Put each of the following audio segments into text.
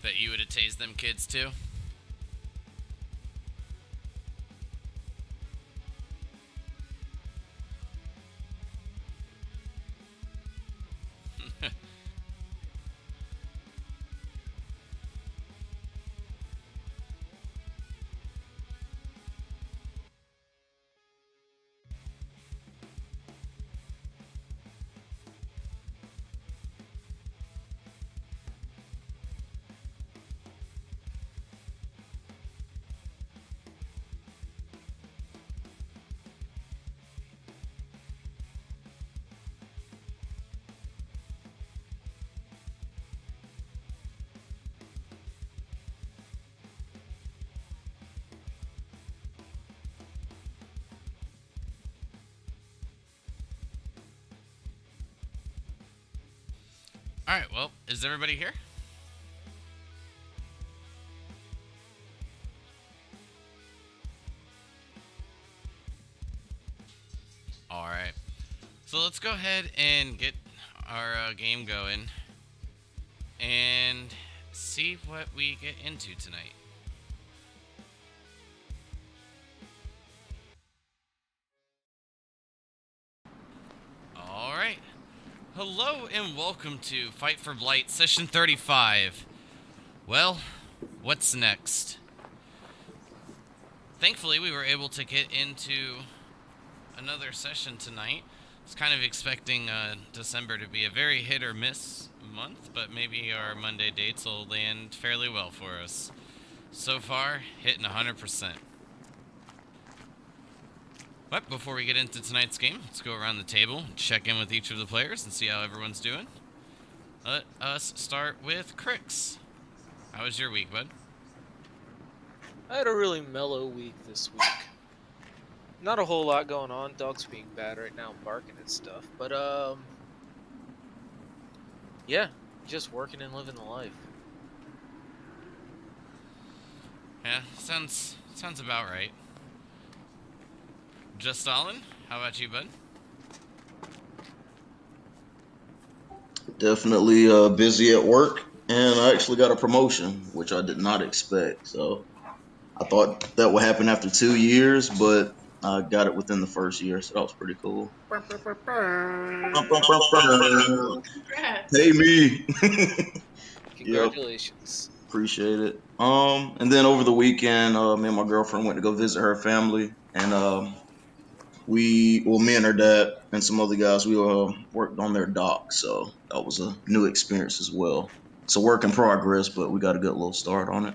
Bet you would have tased them kids too. Alright, well, is everybody here? Alright. So let's go ahead and get our game going and see what we get into tonight. Alright. Hello and welcome to Fight for Blight, Session 35. Well, what's next? Thankfully, we were able to get into another session tonight. I was kind of expecting December to be a very hit or miss month, but maybe our Monday dates will land fairly well for us. So far, hitting 100%. But before we get into tonight's game, let's go around the table, check in with each of the players, and see how everyone's doing. Let us start with Crix. How was your week, bud? I had a really mellow week this week. Not a whole lot going on. Dog's being bad right now, barking and stuff. But yeah, just working and living the life. Yeah, sounds about right. Just Stalin, how about you, bud? Definitely busy at work, and I actually got a promotion, which I did not expect. So I thought that would happen after 2 years, but I got it within the first year, so that was pretty cool. Congrats. Pay me. Yep, Congratulations. appreciate it. And then over the weekend, me and my girlfriend went to go visit her family, and me and her dad and some other guys, we worked on their dock, so that was a new experience as well. It's a work in progress, but we got a good little start on it.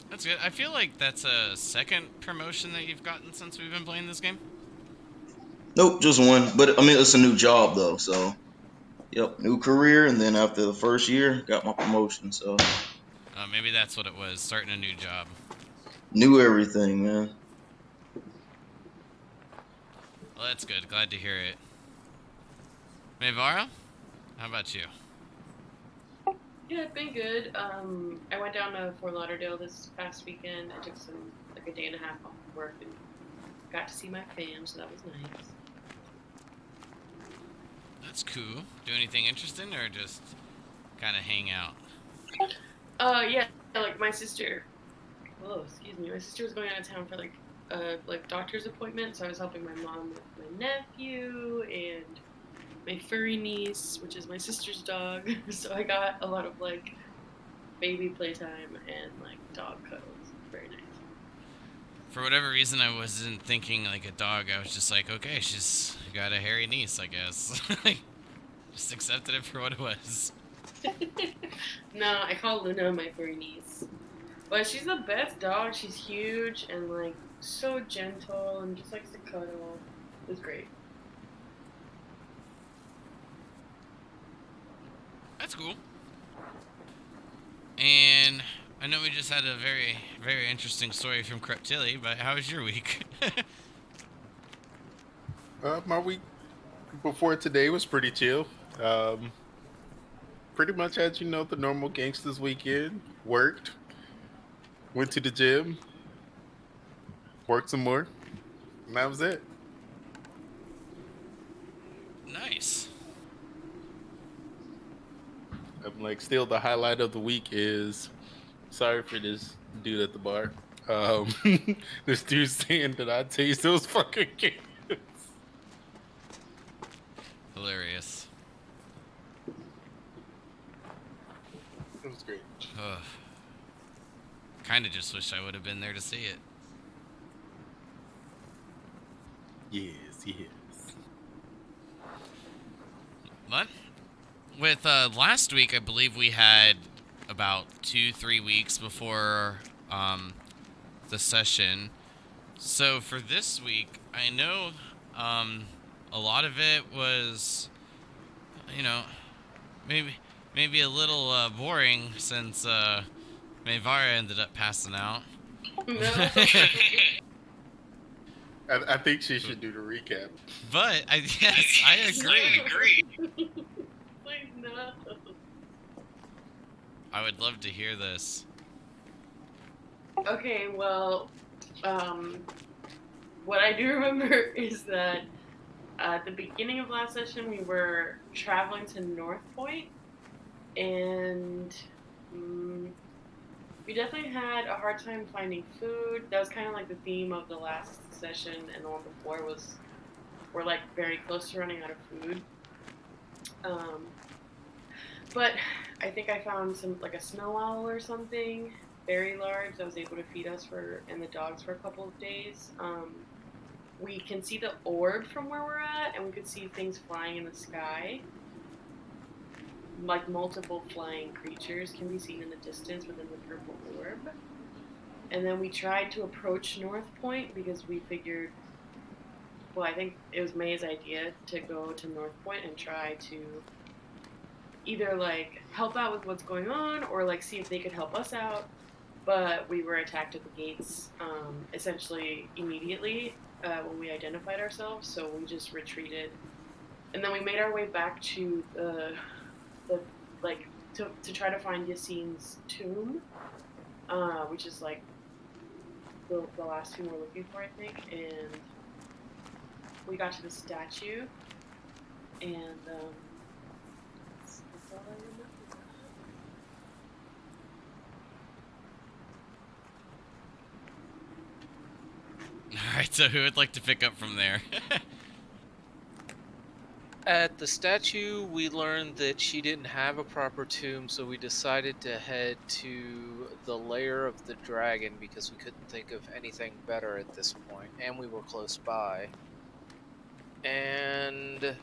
That's good. I feel like that's a second promotion that you've gotten since we've been playing this game. Nope, just one. But I mean, it's a new job though, so yep, new career, and then after the first year, got my promotion. So Maybe that's what it was, starting a new job. new everything, man. Well, that's good. Glad to hear it. Mayvara, how about you? Yeah, it's been good. I went down to Fort Lauderdale this past weekend. I took like a day and a half off of work and got to see my fam, so that was nice. That's cool. Do anything interesting or just kind of hang out? Yeah, like my sister. Oh, excuse me. My sister was going out of town for like doctor's appointment, so I was helping my mom with my nephew and my furry niece, which is my sister's dog. So I got a lot of like baby playtime and like dog cuddles. Very nice. For whatever reason, I wasn't thinking like a dog. I was just like, okay, she's got a hairy niece, I guess. Just accepted it for what it was. No, I call Luna my furry niece. But she's the best dog. She's huge and like so gentle and just likes to cuddle. It was great. That's cool. And I know we just had a very, very interesting story from Creptilli, but how was your week? My week before today was pretty chill. Pretty much had, the normal gangsters weekend. Worked, went to the gym, worked some more, and that was it. Nice. like still the highlight of the week is, sorry for this dude at the bar. This dude saying that I taste those fucking cans. Hilarious. It was great. Ugh. Kind of just wish I would have been there to see it. Yes. But with last week, I believe we had about 2-3 weeks before the session. So for this week, I know a lot of it was, you know, maybe a little boring since Mayvara ended up passing out. No. I think she should do the recap. But yes, I agree. Please no. I would love to hear this. Okay, well, what I do remember is that at the beginning of last session, we were traveling to North Point, and we definitely had a hard time finding food. That was kind of like the theme of the last session, and the one before was we're like very close to running out of food. But I think I found like a snow owl or something very large that was able to feed us and the dogs for a couple of days. We can see the orb from where we're at, and we could see things flying in the sky. Like multiple flying creatures can be seen in the distance within the purple orb. And then we tried to approach North Point because we figured, well, I think it was May's idea to go to North Point and try to either like help out with what's going on or like see if they could help us out. But we were attacked at the gates essentially immediately when we identified ourselves, so we just retreated. And then we made our way back to the like to try to find Yassine's tomb, which is like the last tomb we're looking for, I think. And we got to the statue, and that's all I remember. Alright, so who would like to pick up from there? At the statue, we learned that she didn't have a proper tomb, so we decided to head to the lair of the dragon because we couldn't think of anything better at this point, and we were close by. And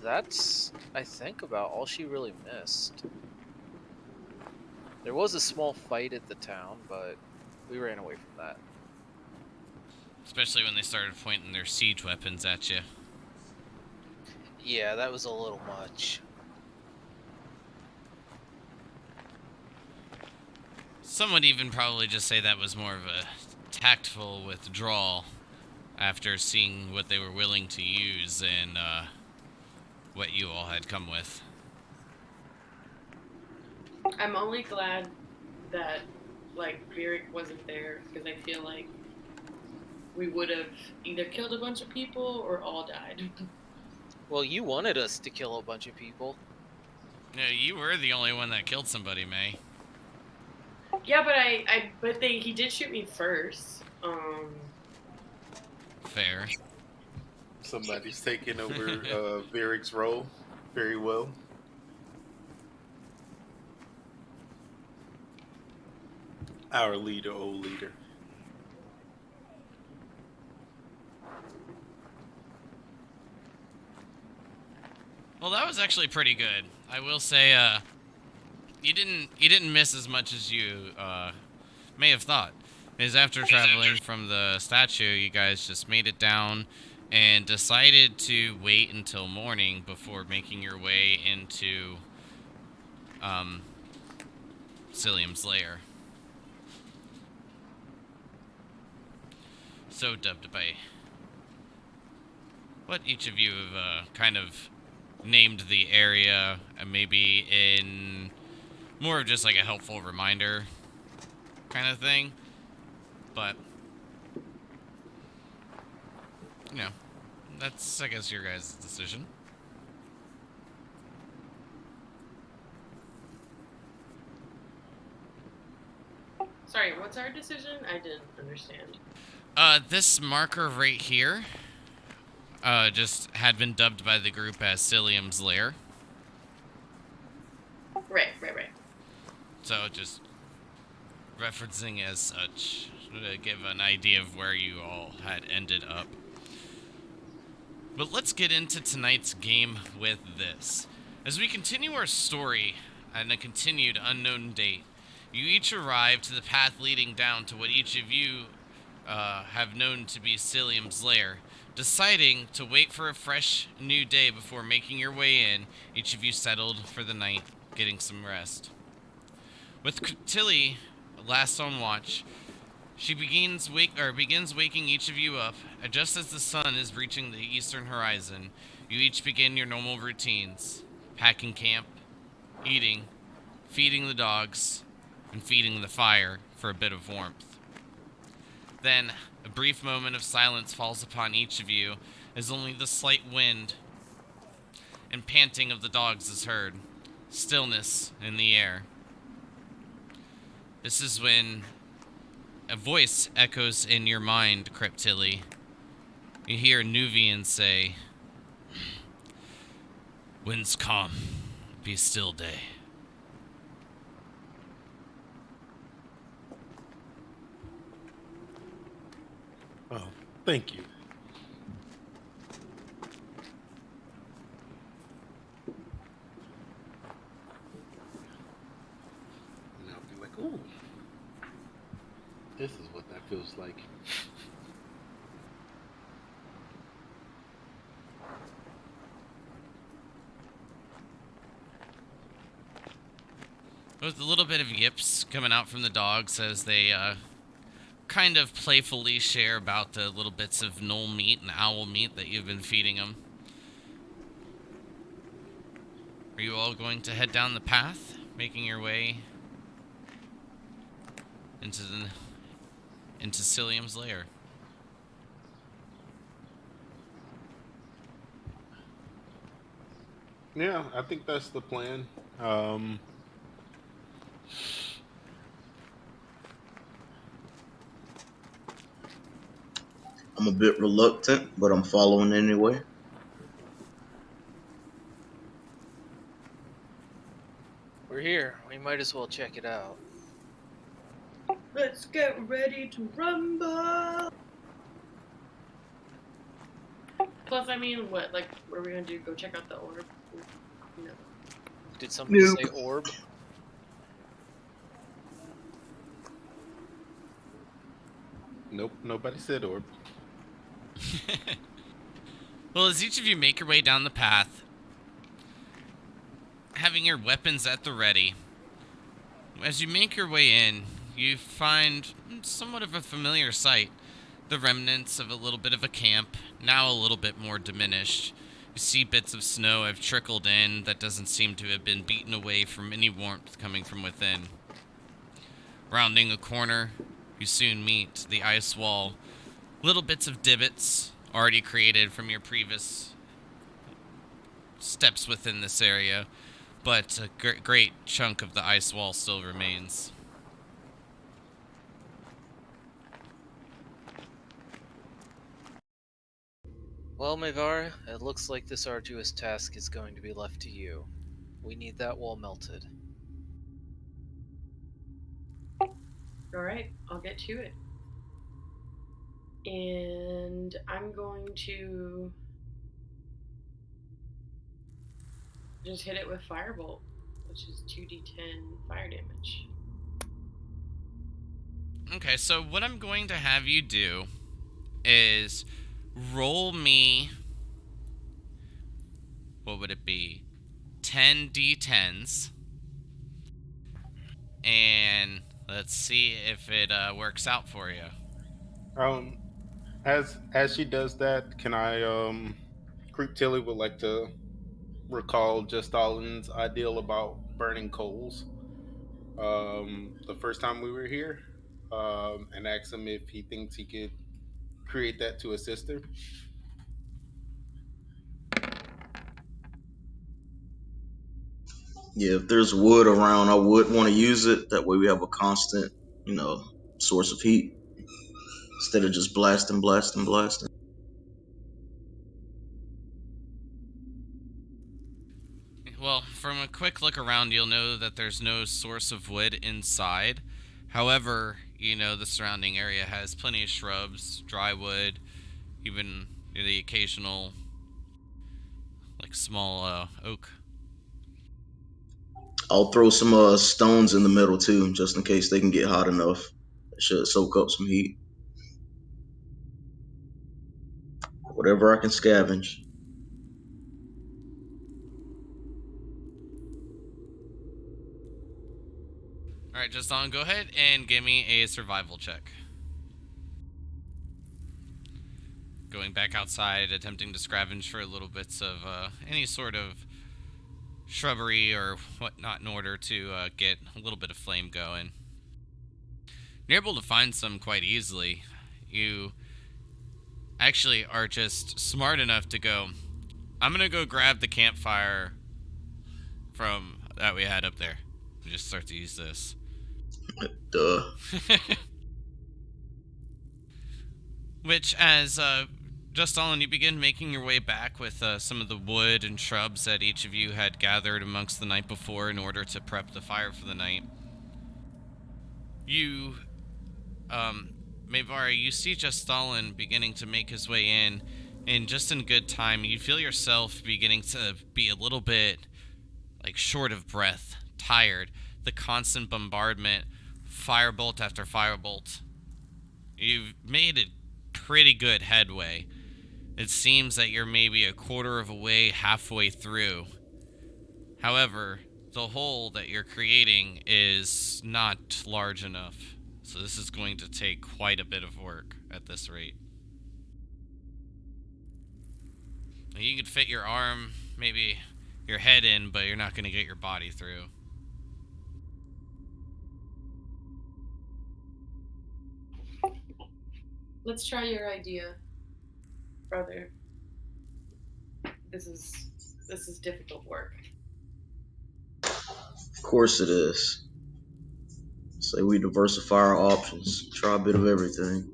that's, I think, about all she really missed. There was a small fight at the town, but we ran away from that. Especially when they started pointing their siege weapons at you. Yeah, that was a little much. Some would even probably just say that was more of a tactful withdrawal after seeing what they were willing to use and what you all had come with. I'm only glad that like Vieric wasn't there because I feel like we would have either killed a bunch of people or all died. Well, you wanted us to kill a bunch of people. No, you were the only one that killed somebody, May. Yeah, but he did shoot me first. Fair. Somebody's taking over Varric's role very well. Our leader, old leader. Well, that was actually pretty good. I will say, you didn't miss as much as you may have thought. Because after traveling from the statue, you guys just made it down and decided to wait until morning before making your way into Cilium's lair. So dubbed by what each of you have kind of named the area, and maybe in more of just like a helpful reminder kind of thing. But, you know, that's, I guess, your guys' decision. Sorry, what's our decision? I didn't understand. This marker right here, just had been dubbed by the group as Cilium's Lair. Right. So just referencing as such to give an idea of where you all had ended up. But let's get into tonight's game with this. As we continue our story on a continued unknown date, you each arrive to the path leading down to what each of you have known to be Cilium's lair. Deciding to wait for a fresh new day before making your way in, each of you settled for the night, getting some rest. With Tilly last on watch, she begins waking each of you up, and just as the sun is reaching the eastern horizon. You each begin your normal routines: packing camp, eating, feeding the dogs, and feeding the fire for a bit of warmth. Then, a brief moment of silence falls upon each of you, as only the slight wind and panting of the dogs is heard. Stillness in the air. This is when a voice echoes in your mind, Cryptilli. You hear Nuvian say, "Winds calm, be still day." Oh, thank you. And I'll be like, ooh, this is what that feels like. With a little bit of yips coming out from the dogs as they kind of playfully share about the little bits of gnoll meat and owl meat that you've been feeding them. Are you all going to head down the path, making your way into Cilium's lair? Yeah, I think that's the plan. I'm a bit reluctant, but I'm following anyway. We're here. We might as well check it out. Let's get ready to rumble. Plus, I mean, what? Like, what are we gonna do? Go check out the orb? No. Did somebody Nope. say orb? Nope, nobody said orb. Well, as each of you make your way down the path, having your weapons at the ready, as you make your way in, you find somewhat of a familiar sight. The remnants of a little bit of a camp, now a little bit more diminished. You see bits of snow have trickled in that doesn't seem to have been beaten away from any warmth coming from within. Rounding a corner, you soon meet the ice wall. Little bits of divots already created from your previous steps within this area, but a great chunk of the ice wall still remains. Well, Mavar, it looks like this arduous task is going to be left to you. We need that wall melted. Alright, I'll get to it. And I'm going to just hit it with Firebolt, which is 2d10 fire damage. Okay, so what I'm going to have you do is roll me, what would it be, 10 d10s, and let's see if it works out for you. As she does that, can I Creep Tilly would like to recall just Stalin's ideal about burning coals. The first time we were here, and ask him if he thinks he could create that to assist her. Yeah, if there's wood around, I would want to use it. That way we have a constant, source of heat instead of just blasting. Well, from a quick look around, you'll know that there's no source of wood inside. However, the surrounding area has plenty of shrubs, dry wood, even the occasional, like, small oak. I'll throw some stones in the middle too, just in case they can get hot enough. It should soak up some heat. Whatever I can scavenge. Alright, Justin, go ahead and give me a survival check. Going back outside, attempting to scavenge for little bits of any sort of shrubbery or whatnot in order to get a little bit of flame going. You're able to find some quite easily. You actually are just smart enough to go, I'm gonna go grab the campfire from that we had up there and just start to use this. Duh. Which, as Justin, you begin making your way back with some of the wood and shrubs that each of you had gathered amongst the night before in order to prep the fire for the night. You, Mayvari, you see Justin beginning to make his way in, and just in good time, you feel yourself beginning to be a little bit, like, short of breath, tired. The constant bombardment, firebolt after firebolt. You've made a pretty good headway. It seems that you're maybe a quarter of a way, halfway through. However, the hole that you're creating is not large enough. So this is going to take quite a bit of work at this rate. You could fit your arm, maybe your head in, but you're not going to get your body through. Let's try your idea, brother. This is difficult work. Of course it is. Say we diversify our options. Try a bit of everything.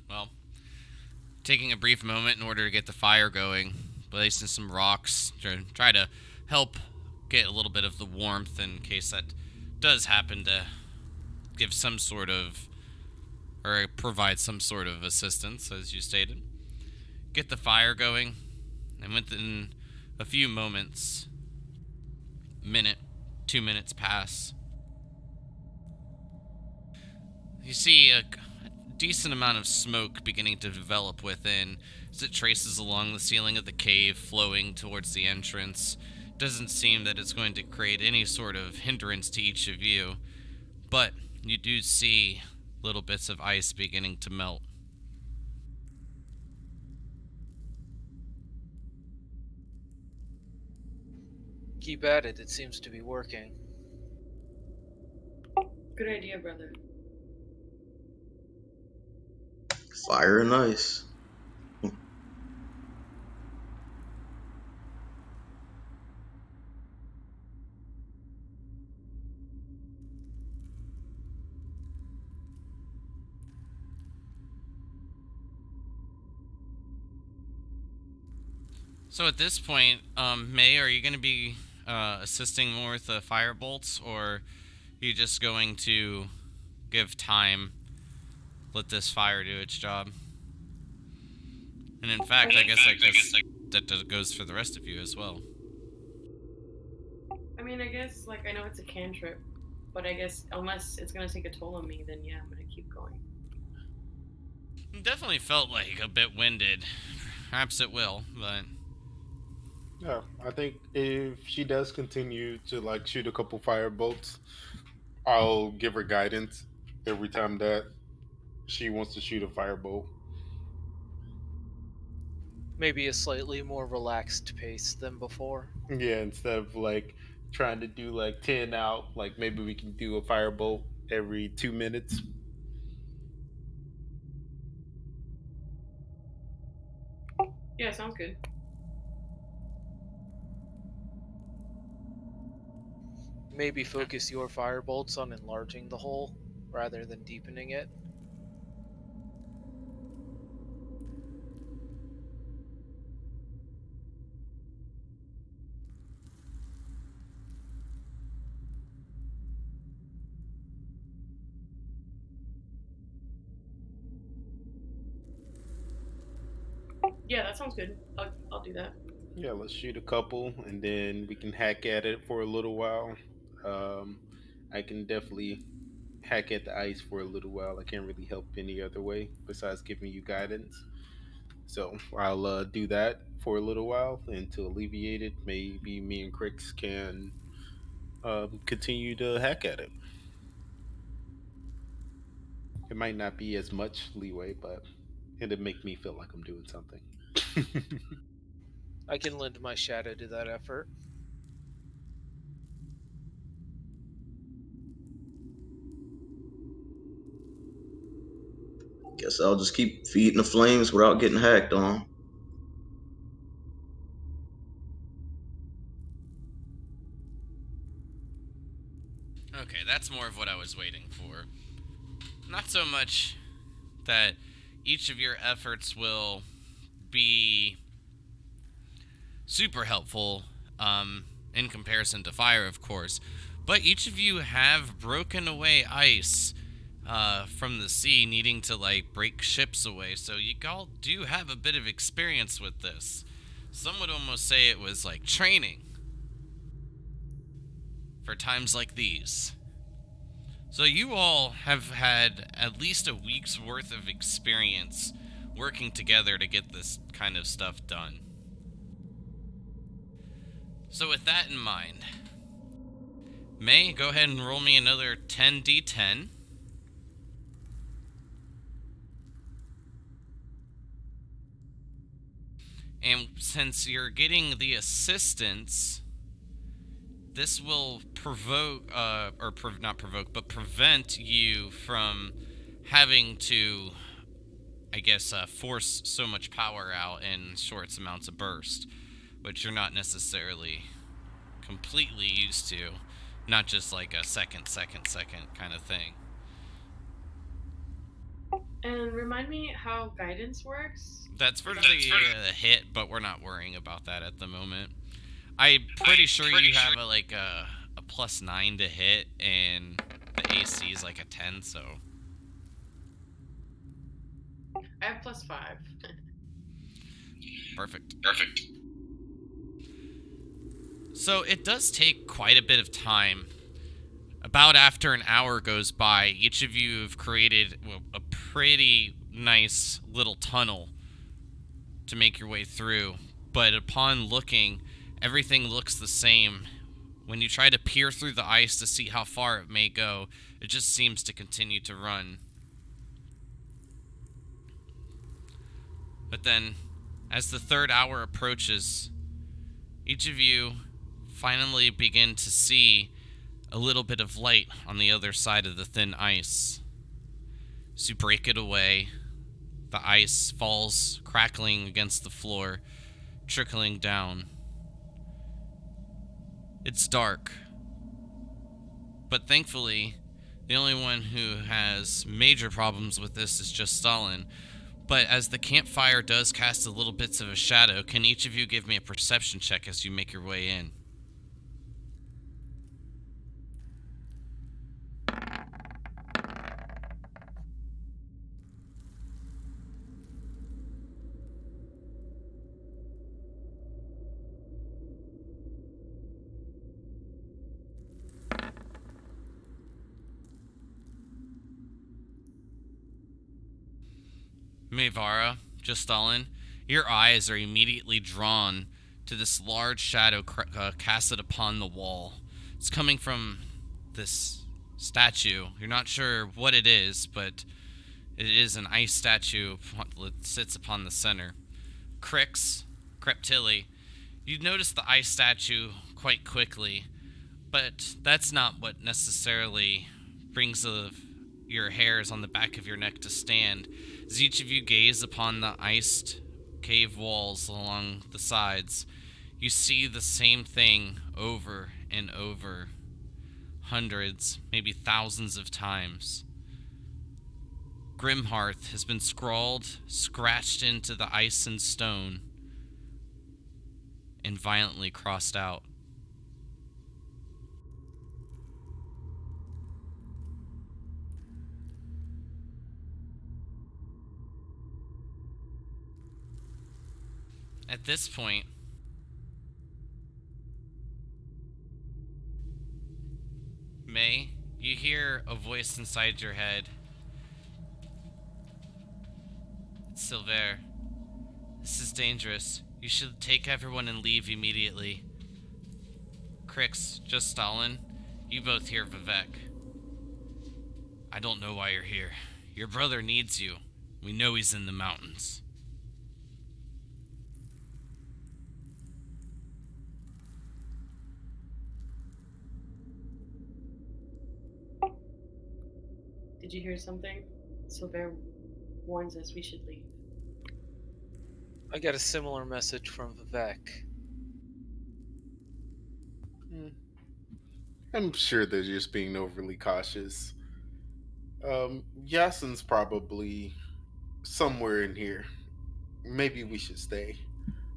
Well, taking a brief moment in order to get the fire going, placing some rocks to try to help get a little bit of the warmth in case that does happen to give some sort of, or provide some sort of assistance, as you stated. Get the fire going, and within a few moments, minute, 2 minutes pass. You see a decent amount of smoke beginning to develop within as it traces along the ceiling of the cave, flowing towards the entrance. Doesn't seem that it's going to create any sort of hindrance to each of you, but you do see little bits of ice beginning to melt. Keep at it. It seems to be working. Good idea, brother. Fire and ice. So at this point, May, are you going to be assisting more with the fire bolts, or are you just going to give time, let this fire do its job? And in fact, I guess that goes for the rest of you as well. I mean, I guess, like, I know it's a cantrip, but I guess unless it's gonna take a toll on me, then yeah, I'm gonna keep going. It definitely felt like a bit winded. Perhaps it will, but Yeah, I think if she does continue to like shoot a couple fire bolts, I'll give her guidance every time that she wants to shoot a firebolt. Maybe a slightly more relaxed pace than before. Yeah, instead of like trying to do like 10 out. Like maybe we can do a firebolt every 2 minutes. Yeah, sounds good. Maybe focus your firebolts on enlarging the hole rather than deepening it. Yeah, that sounds good. I'll do that. Yeah, let's shoot a couple, and then we can hack at it for a little while. Um, I can definitely hack at the ice for a little while. I can't really help any other way besides giving you guidance. So I'll do that for a little while, and to alleviate it, maybe me and Crix can continue to hack at it. It might not be as much leeway, but it'll make me feel like I'm doing something. I can lend my shadow to that effort. Guess I'll just keep feeding the flames without getting hacked on. Okay, that's more of what I was waiting for. Not so much that each of your efforts will be super helpful in comparison to fire, of course, but each of you have broken away ice from the sea, needing to like break ships away. So you all do have a bit of experience with this. Some would almost say it was like training for times like these. So you all have had at least a week's worth of experience working together to get this kind of stuff done. So with that in mind, May, go ahead and roll me another 10d10. And since you're getting the assistance, this will provoke, not provoke, but prevent you from having to, I guess, force so much power out in short amounts of burst, which you're not necessarily completely used to. Not just like a second kind of thing. And remind me how guidance works. That's for the hit, but we're not worrying about that at the moment. I'm pretty sure you have a +9 to hit, and the AC is like a 10, so. I have +5. Perfect. So it does take quite a bit of time. About after an hour goes by, each of you have created a pretty nice little tunnel to make your way through. But upon looking, everything looks the same. When you try to peer through the ice to see how far it may go, it just seems to continue to run. But then, as the third hour approaches, each of you finally begin to see a little bit of light on the other side of the thin ice. As you break it away, the ice falls crackling against the floor, trickling down. It's dark, but thankfully, the only one who has major problems with this is just Stalin. But as the campfire does cast a little bits of a shadow, can each of you give me a perception check as you make your way in? Mevara, Justalin, your eyes are immediately drawn to this large shadow casted upon the wall. It's coming from this statue. You're not sure what it is, but it is an ice statue that sits upon the center. Crix, Creptilli, you notice the ice statue quite quickly, But that's not what necessarily brings your hairs on the back of your neck to stand. As each of you gaze upon the iced cave walls along the sides, you see the same thing over and over, hundreds, maybe thousands of times. Grimhearth has been scrawled, scratched into the ice and stone, and violently crossed out. At this point, May, you hear a voice inside your head. It's Silver. This is dangerous. You should take everyone and leave immediately. Crix, just Stalin. You both hear Vivek. I don't know why you're here. Your brother needs you. We know he's in the mountains. Did you hear something? Silver warns us we should leave. I got a similar message from Vivek. I'm sure they're just being overly cautious. Yasin's probably somewhere in here. Maybe we should stay,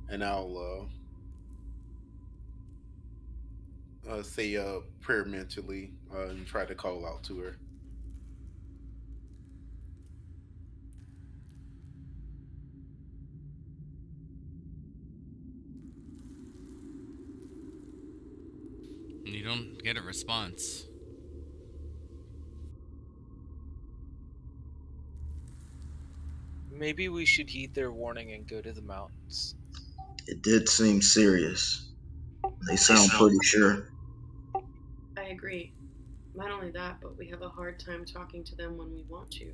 and I'll say a prayer mentally and try to call out to her. And you don't get a response. Maybe we should heed their warning and go to the mountains. It did seem serious. They sound pretty sure. I agree. Not only that, but we have a hard time talking to them when we want to.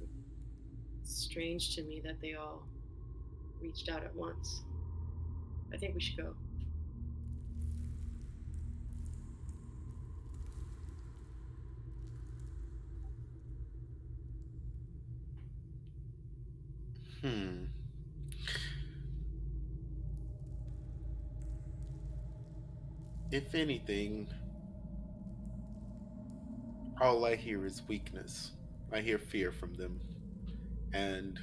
It's strange to me that they all reached out at once. I think we should go. Hmm. If anything, all I hear is weakness. I hear fear from them. And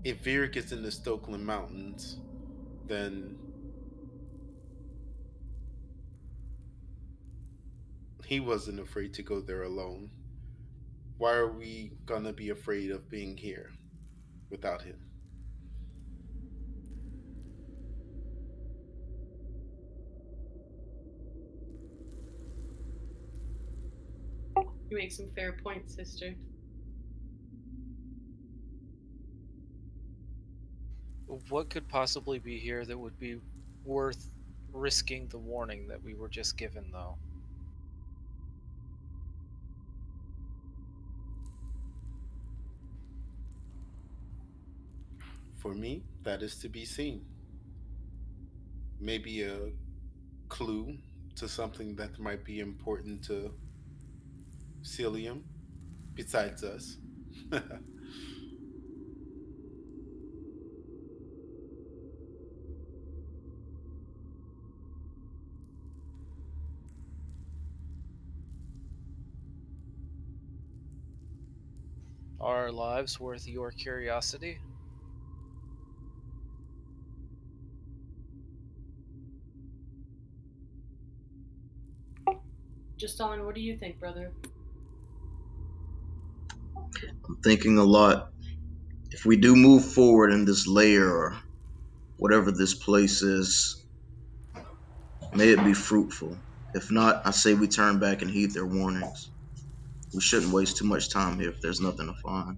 if Virik is in the Stokeland Mountains, then he wasn't afraid to go there alone. Why are we gonna be afraid of being here without him? You make some fair points, sister. What could possibly be here that would be worth risking the warning that we were just given, though? For me, that is to be seen. Maybe a clue to something that might be important to Cilium besides us. Are our lives worth your curiosity? Just Stalin, what do you think, brother? I'm thinking a lot. If we do move forward in this layer or whatever this place is, may it be fruitful. If not, I say we turn back and heed their warnings. We shouldn't waste too much time here if there's nothing to find.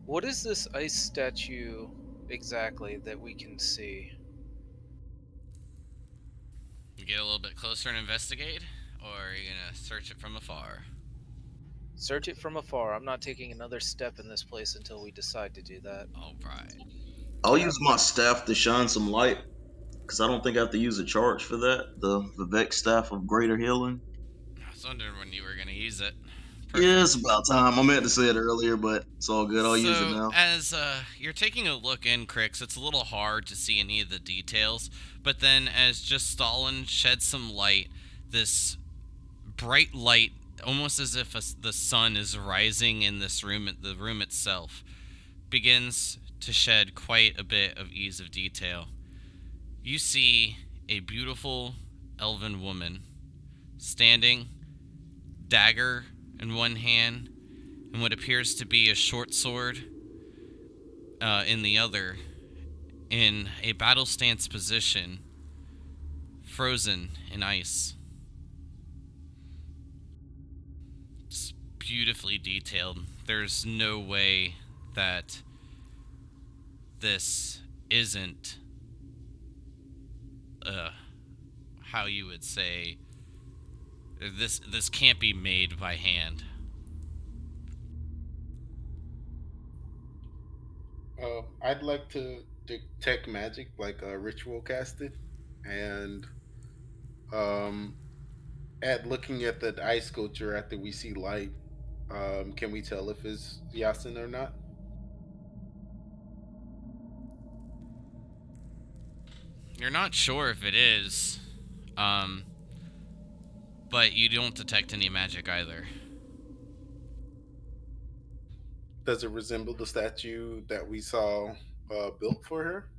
What is this ice statue exactly that we can see? You get a little bit closer and investigate, or are you gonna search it from afar? Search it from afar. I'm not taking another step in this place until we decide to do that. All right. I'll use my staff to shine some light because I don't think I have to use a charge for that. The Vex staff of greater healing. I was wondering when you were gonna use it. Yeah, it's Perfect. about time. I meant to say it earlier, but it's all good. I'll use it So, now. as you're taking a look in, Crix, it's a little hard to see any of the details. But then, as just Stalin sheds some light, this bright light, almost as if the sun is rising in this room, the room itself, begins to shed quite a bit of ease of detail. You see a beautiful elven woman standing, dagger in one hand, and what appears to be a short sword in the other, in a battle stance position, frozen in ice. It's beautifully detailed. There's no way that this isn't, uh, how you would say, this can't be made by hand. I'd like to detect magic, like a ritual casted, and um, at looking at the ice sculpture after we see light, can we tell if it's Yasin or not? You're not sure if it is, um, but you don't detect any magic either. Does it resemble the statue that we saw built for her?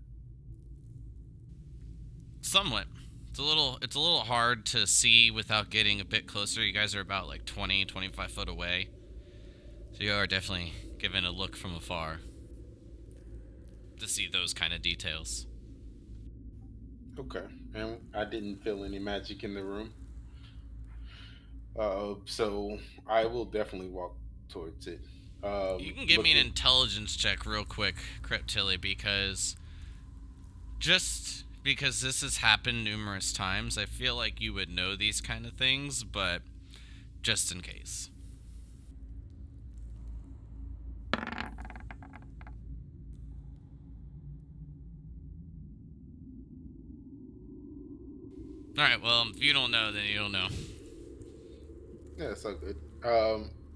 Somewhat. It's a little hard to see without getting a bit closer. You guys are about like 20, 25 foot away. So you are definitely given a look from afar to see those kind of details. Okay, and I didn't feel any magic in the room, so I will definitely walk towards it. You can give me an Looking, intelligence check real quick, Cryptilly, because just because this has happened numerous times, I feel like you would know these kind of things, but just in case. Alright, well, if you don't know, then you don't know. yeah, so good.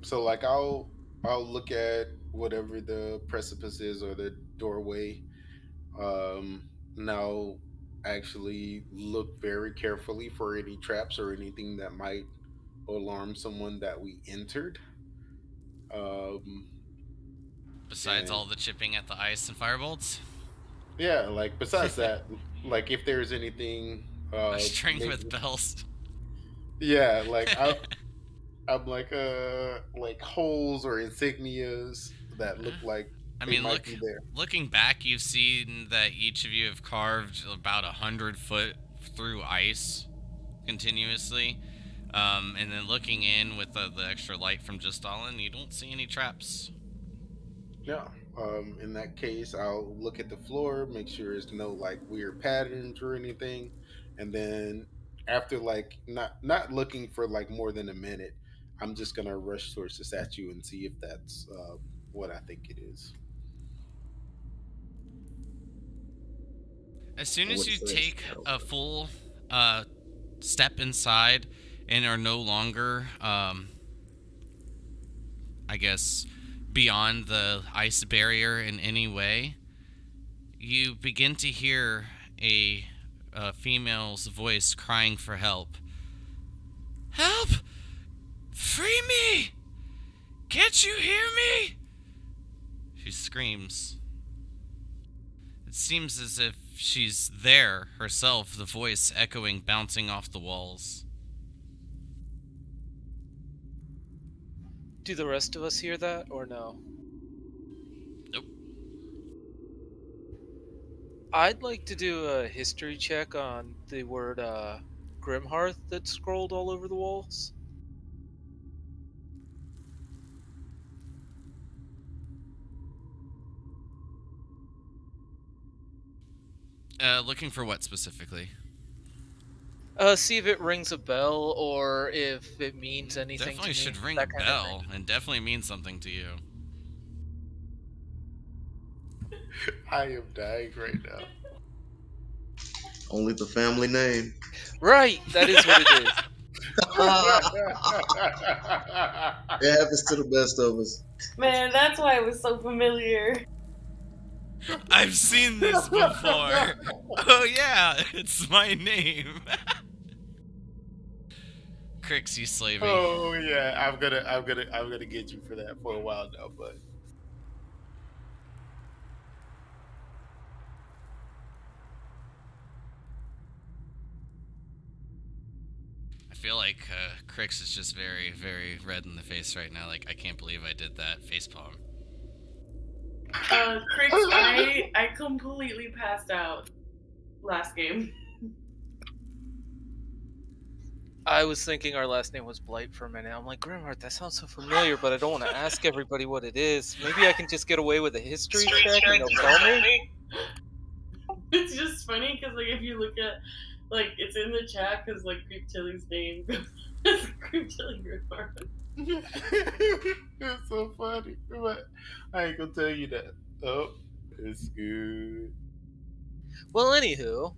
So like I'll look at whatever the precipice is or the doorway. Now actually look very carefully for any traps or anything that might alarm someone that we entered. Um, Besides and all the chipping at the ice and firebolts, yeah, like besides that, like if there's anything, a string maybe with bells. yeah, I'm like holes or insignias that look like I they mean, might be there. looking back, you've seen that each of you have carved about 100 foot through ice continuously. And then looking in with the extra light from just Stalin, you don't see any traps. Yeah. In that case, I'll look at the floor, make sure there's no like weird patterns or anything, and then after like not looking for like more than a minute, I'm just gonna rush towards the statue and see if that's what I think it is. As soon And as what you says take shadow a work? full uh, step inside and are no longer, I guess, beyond the ice barrier in any way, you begin to hear a female's voice crying for help. Help! Free me! Can't you hear me? She screams. It seems as if she's there herself, the voice echoing, bouncing off the walls. Do the rest of us hear that or no? Nope. I'd like to do a history check on the word Grimhearth that's scrolled all over the walls. Looking for what specifically? See if it rings a bell or if it means anything Definitely to me. should ring a That kind of bell and definitely mean something to you. I am dying right now. Only the family name. Right, that is what it is. It happens to the best of us. Man, that's why it was so familiar. I've seen this before. Oh yeah, it's my name. Crix, you slavey. Oh yeah, I'm gonna get you for that for a while now, but I feel like Crix is just very, very red in the face right now. Like, I can't believe I did that facepalm. Chris, I completely passed out last game. I was thinking our last name was Blight for a minute. I'm like, Grimheart, that sounds so familiar, but I don't want to ask everybody what it is. Maybe I can just get away with a history check and they'll tell me? It's just funny because, like, if you look at, like, it's in the chat because, like, Creep Tilly's name is Creep Tilly Grimheart. it's so funny. But I ain't gonna tell you that. Oh, it's good. Well, anywho,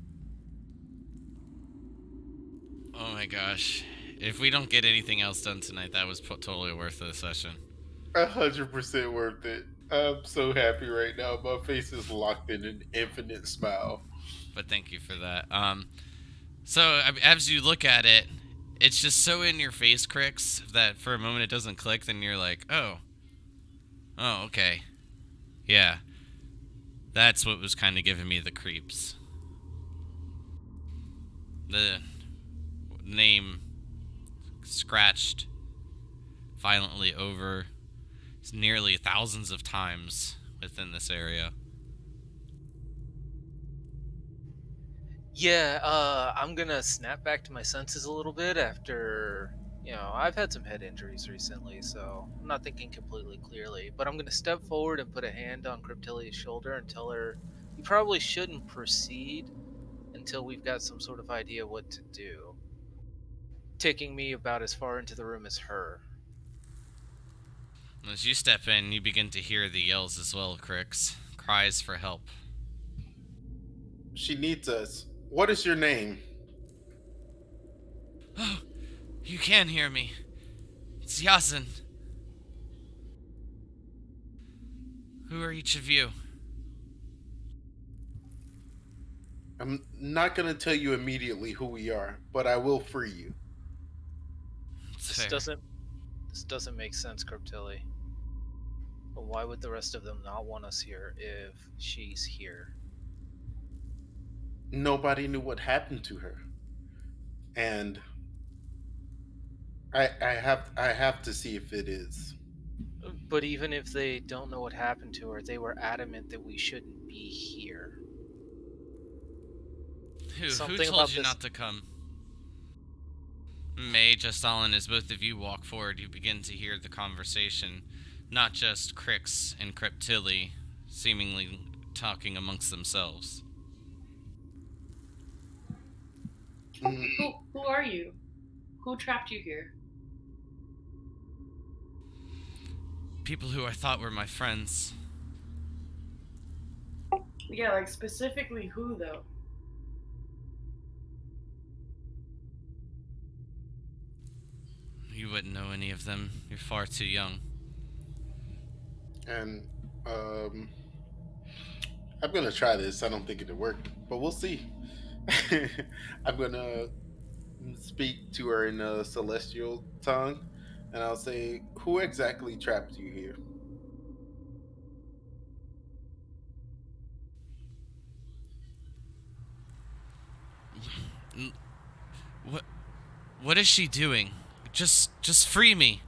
Oh my gosh. If we don't get anything else done tonight, that was totally worth the session. 100% worth it. I'm so happy right now. My face is locked in an infinite smile. But thank you for that. So as you look at it, it's just so in your face, Crix, that for a moment it doesn't click. Then you're like, oh, okay, yeah, that's what was kind of giving me the creeps. The name scratched violently over nearly thousands of times within this area. yeah, I'm gonna snap back to my senses a little bit after, I've had some head injuries recently, so I'm not thinking completely clearly. But I'm gonna step forward and put a hand on Cryptilia's shoulder and tell her, you probably shouldn't proceed until we've got some sort of idea what to do. Taking me about as far into the room as her. As you step in, you begin to hear the yells as well, Crix. Cries for help. She needs us. What is your name? Oh, you can hear me. It's Yasin. Who are each of you? I'm not gonna tell you immediately who we are, but I will free you. It's This fair. doesn't make sense, Cryptilli. But why would the rest of them not want us here if she's here? Nobody knew what happened to her, and I have to see if it is. But even if they don't know what happened to her, they were adamant that we shouldn't be here. Who Something told about you this. not to come? May, Justalin, as both of you walk forward, you begin to hear the conversation. Not just Crix and Cryptilli seemingly talking amongst themselves. Who are you? Who trapped you here? People who I thought were my friends. Yeah, like, specifically who, though? You wouldn't know any of them. You're far too young. And I'm gonna try this. I don't think it'll work, but we'll see. I'm gonna speak to her in a celestial tongue, and I'll say, "Who exactly trapped you here?" What is she doing? Just free me.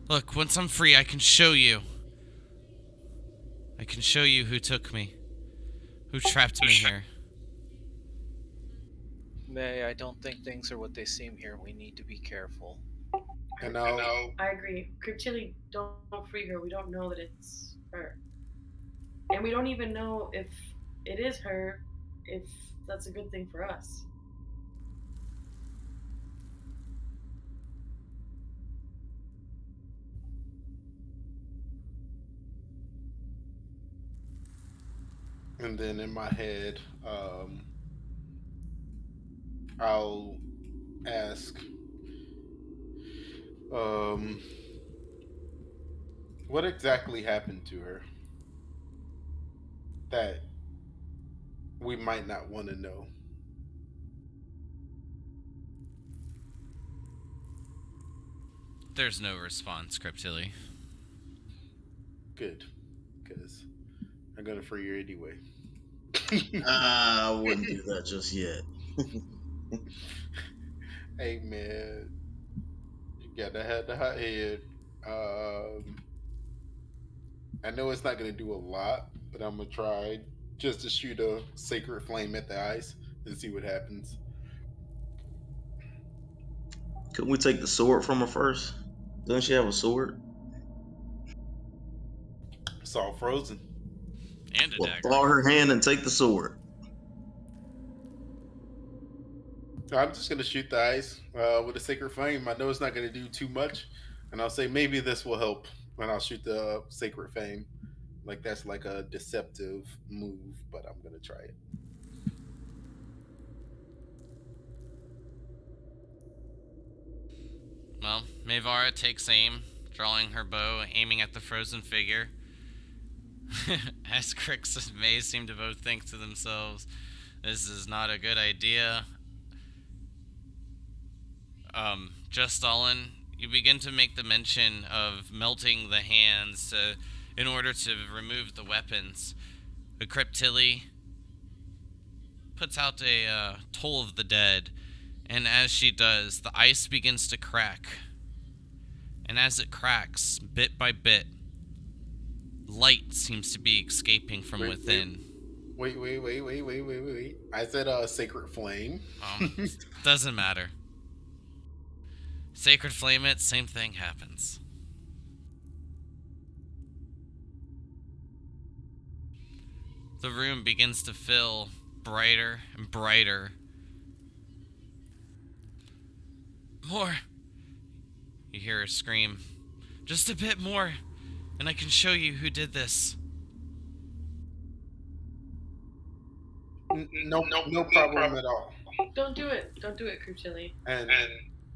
Look, once I'm free, I can show you. I can show you who took me. Who trapped me here. May, I don't think things are what they seem here. We need to be careful. And I'll I agree. Cryptilli, don't free her. We don't know that it's her. And we don't even know if it is her, if that's a good thing for us. And then in my head, I'll ask, um, what exactly happened to her that we might not want to know? There's no response, Cryptilly. Good, because I'm gonna free her anyway. I wouldn't do that just yet. Hey man, you gotta have the hot head. Um, I know it's not gonna do a lot, but I'm gonna try just to shoot a sacred flame at the ice and see what happens. Couldn't we take the sword from her first? Doesn't she have a sword? It's all frozen. And a Well, dagger. thaw her hand and take the sword. I'm just gonna shoot the ice with a sacred flame. I know it's not gonna do too much, and I'll say maybe this will help. And I'll shoot the sacred flame. Like that's like a deceptive move, but I'm gonna try it. Well, Mavara takes aim, drawing her bow, aiming at the frozen figure. As Crix and May seem to both think to themselves, this is not a good idea. Just Stalin, you begin to make the mention of melting the hands in order to remove the weapons. The Cryptilli puts out a Toll of the Dead, and as she does, the ice begins to crack. And as it cracks, bit by bit, light seems to be escaping from Wait, within. wait. I said sacred flame. Doesn't matter. Sacred Flame it, same thing happens. The room begins to fill brighter and brighter. More! You hear her scream. Just a bit more, and I can show you who did this. No problem at all. Don't do it. Don't do it, Cryptilli. And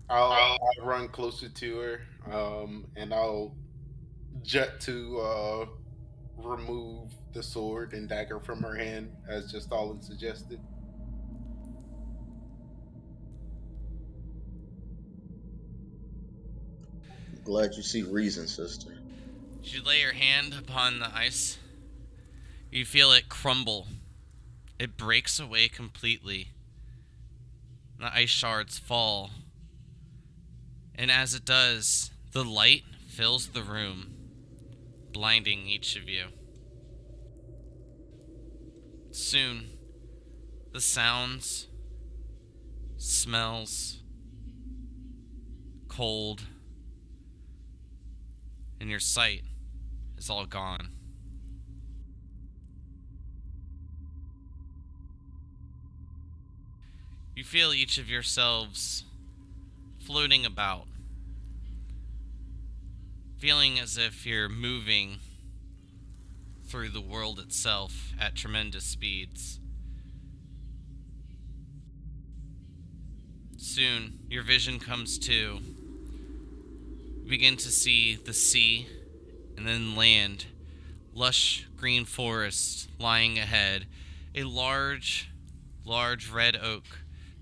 I'll run closer to her, and I'll jet to remove the sword and dagger from her hand, as just Stalin suggested. Glad you see reason, sister. As you lay your hand upon the ice, you feel it crumble. It breaks away completely. The ice shards fall. And as it does, the light fills the room, blinding each of you. Soon, the sounds, smells, cold, and your sight is all gone. You feel each of yourselves floating about, feeling as if you're moving through the world itself at tremendous speeds. Soon, your vision comes to. You begin to see the sea and then land, lush green forest lying ahead, a large red oak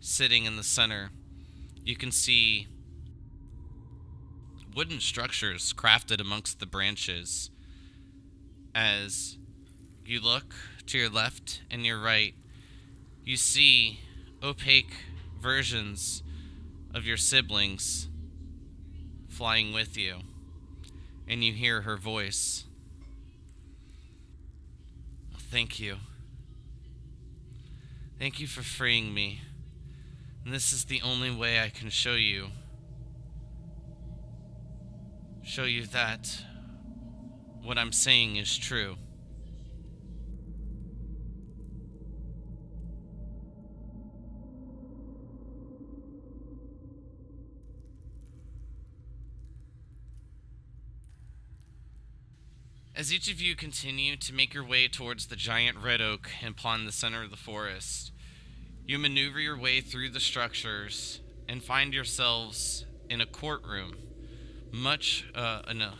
sitting in the center. You can see wooden structures crafted amongst the branches. As you look to your left and your right, you see opaque versions of your siblings flying with you, and you hear her voice. Thank you. Thank you for freeing me. And this is the only way I can show you that what I'm saying is true. As each of you continue to make your way towards the giant red oak upon the center of the forest, you maneuver your way through the structures and find yourselves in a courtroom, in a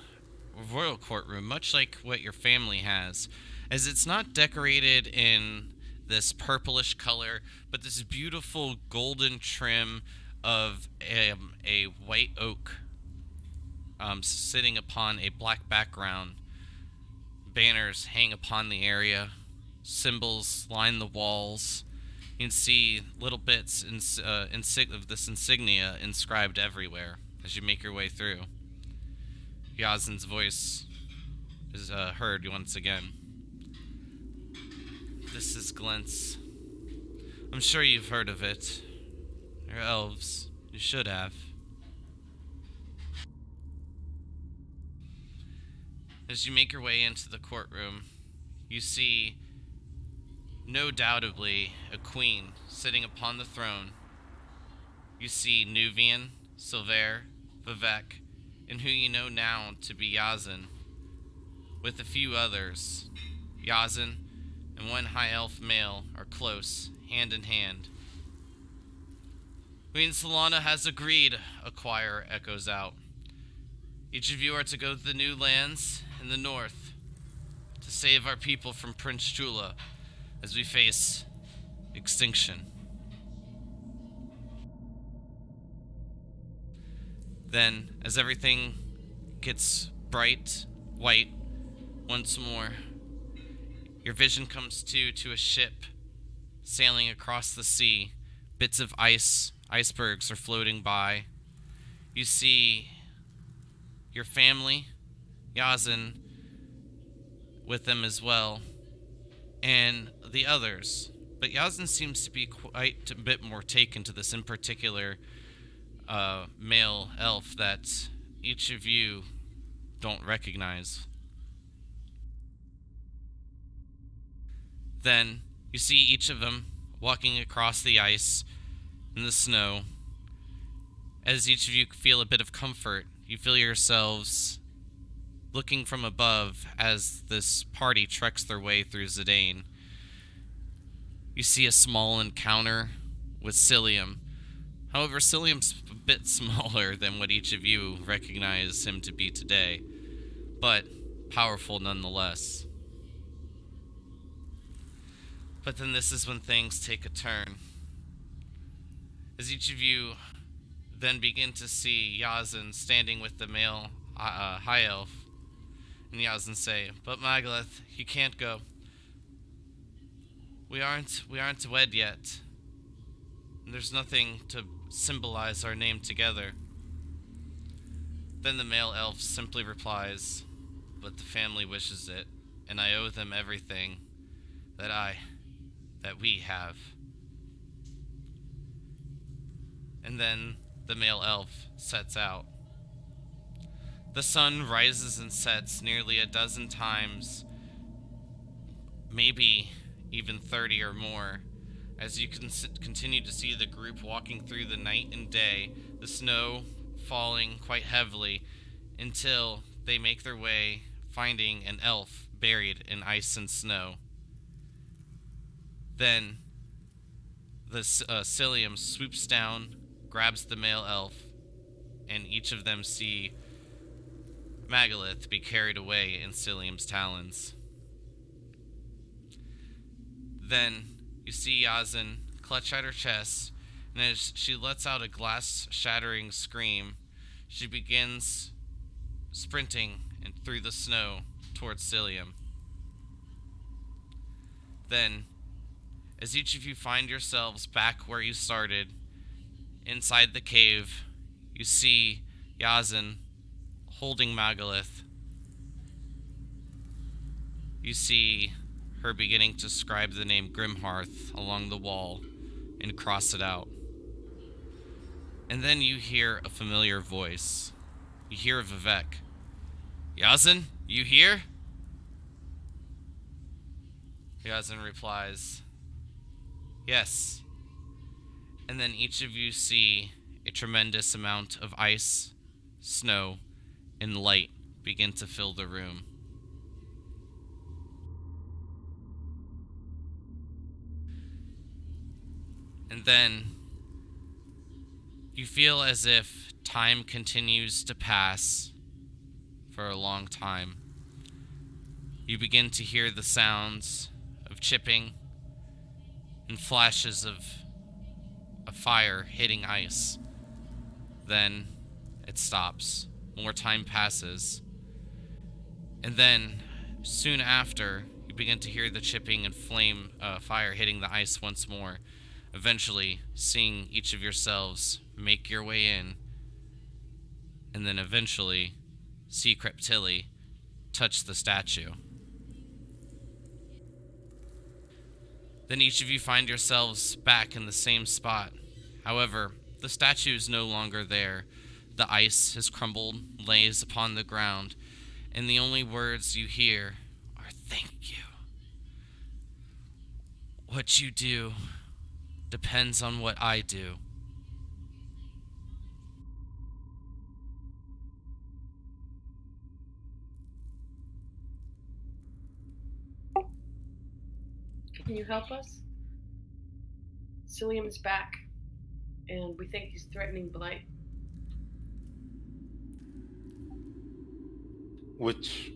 royal courtroom, much like what your family has, as it's not decorated in this purplish color, but this beautiful golden trim of a white oak sitting upon a black background. Banners hang upon the area, symbols line the walls. You can see little bits of this insignia inscribed everywhere as you make your way through. Yazin's voice is heard once again. This is Glent's. I'm sure you've heard of it. You're elves. You should have. As you make your way into the courtroom, you see, no doubtably, a queen sitting upon the throne. You see Nuvian, Silver, Vivek, and who you know now to be Yazin, with a few others. Yazin and one high elf male are close, hand in hand. Queen Solana has agreed, a choir echoes out. Each of you are to go to the new lands in the north to save our people from Prince Chula as we face extinction. Then, as everything gets bright white once more, your vision comes to a ship sailing across the sea. Bits of icebergs are floating by. You see your family, Yazin, with them as well, and the others. But Yazin seems to be quite a bit more taken to this in particular male elf that each of you don't recognize. Then you see each of them walking across the ice in the snow. As each of you feel a bit of comfort, you feel yourselves looking from above as this party treks their way through Zidane. You see a small encounter with Cilium. However, Cilium's a bit smaller than what each of you recognize him to be today, but powerful nonetheless. But then this is when things take a turn. As each of you then begin to see Yazin standing with the male high elf, and Yazin say, "But Magalith, you can't go. We aren't wed yet. And there's nothing to symbolize our name together." Then the male elf simply replies, "But the family wishes it, and I owe them everything that we have." And then the male elf sets out. The sun rises and sets nearly a dozen times, maybe even 30 or more, as you can continue to see the group walking through the night and day, the snow falling quite heavily, until they make their way, finding an elf buried in ice and snow. Then the Cilium swoops down, grabs the male elf, and each of them see Magalith be carried away in Cilium's talons. Then you see Yazin clutch at her chest, and as she lets out a glass-shattering scream, she begins sprinting through the snow towards Cilium. Then, as each of you find yourselves back where you started, inside the cave, you see Yazin holding Magalith. You see her beginning to scribe the name Grimhearth along the wall and cross it out. And then you hear a familiar voice. You hear Vivek. "Yazin, you here?" Yazin replies, "Yes." And then each of you see a tremendous amount of ice, snow, and light begin to fill the room. And then you feel as if time continues to pass for a long time. You begin to hear the sounds of chipping and flashes of a fire hitting ice. Then it stops. More time passes. And then, soon after, you begin to hear the chipping and fire hitting the ice once more. Eventually, seeing each of yourselves make your way in, and then eventually see Kreptilli touch the statue. Then each of you find yourselves back in the same spot. However, the statue is no longer there. The ice has crumbled, lays upon the ground, and the only words you hear are "thank you." What you do depends on what I do. Can you help us? Cillium is back, and we think he's threatening Blight. Which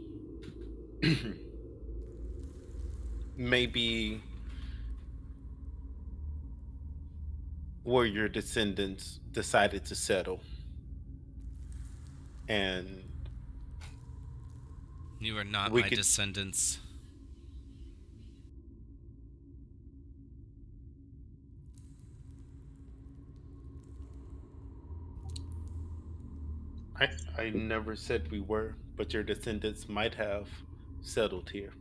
maybe where your descendants decided to settle. And You are not we my could descendants. I never said we were, but your descendants might have settled here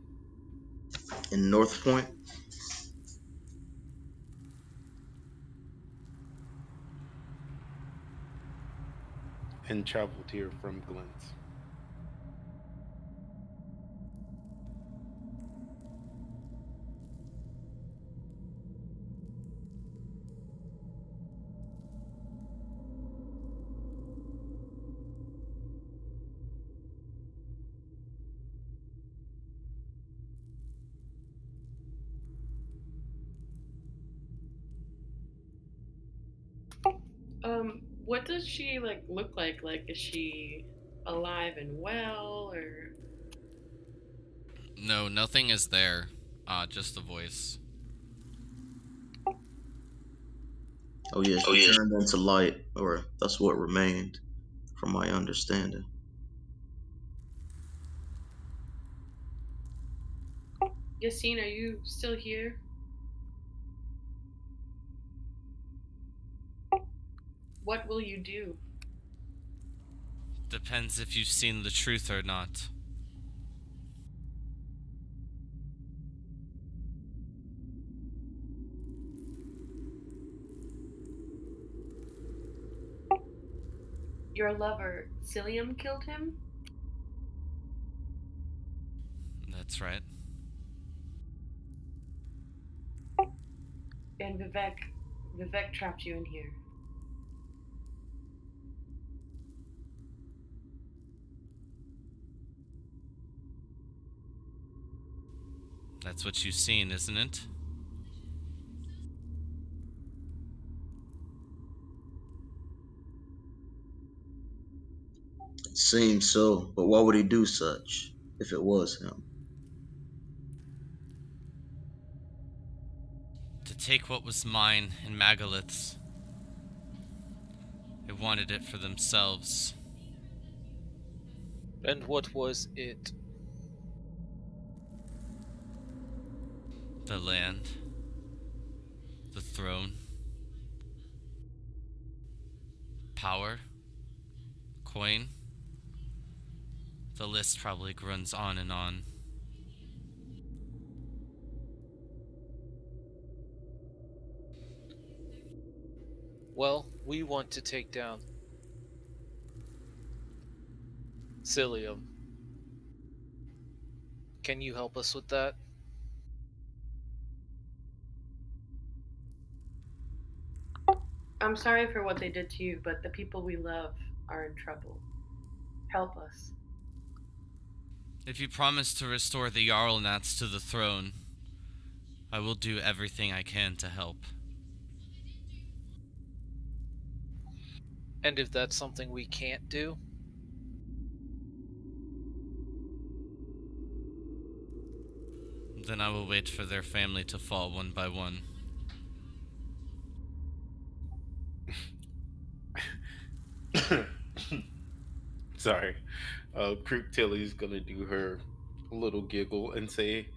In North Point, and traveled here from Glens. What does she look like? Like, is she alive and well, or No, nothing is there. Just the voice. oh yeah, she turned into light, or that's what remained, from my understanding. Yassine, are you still here? What will you do? Depends if you've seen the truth or not. Your lover, Cillium, killed him? That's right. And Vivek trapped you in here. That's what you've seen, isn't it? It seems so, but why would he do such if it was him? To take what was mine in Megaliths. They wanted it for themselves. And what was it? The land. The throne. Power. Coin. The list probably runs on and on. Well, we want to take down Cillium. Can you help us with that? I'm sorry for what they did to you, but the people we love are in trouble. Help us. If you promise to restore the Jarlnats to the throne, I will do everything I can to help. And if that's something we can't do, Then I will wait for their family to fall one by one. Sorry. Creep Tilly's gonna do her little giggle and say,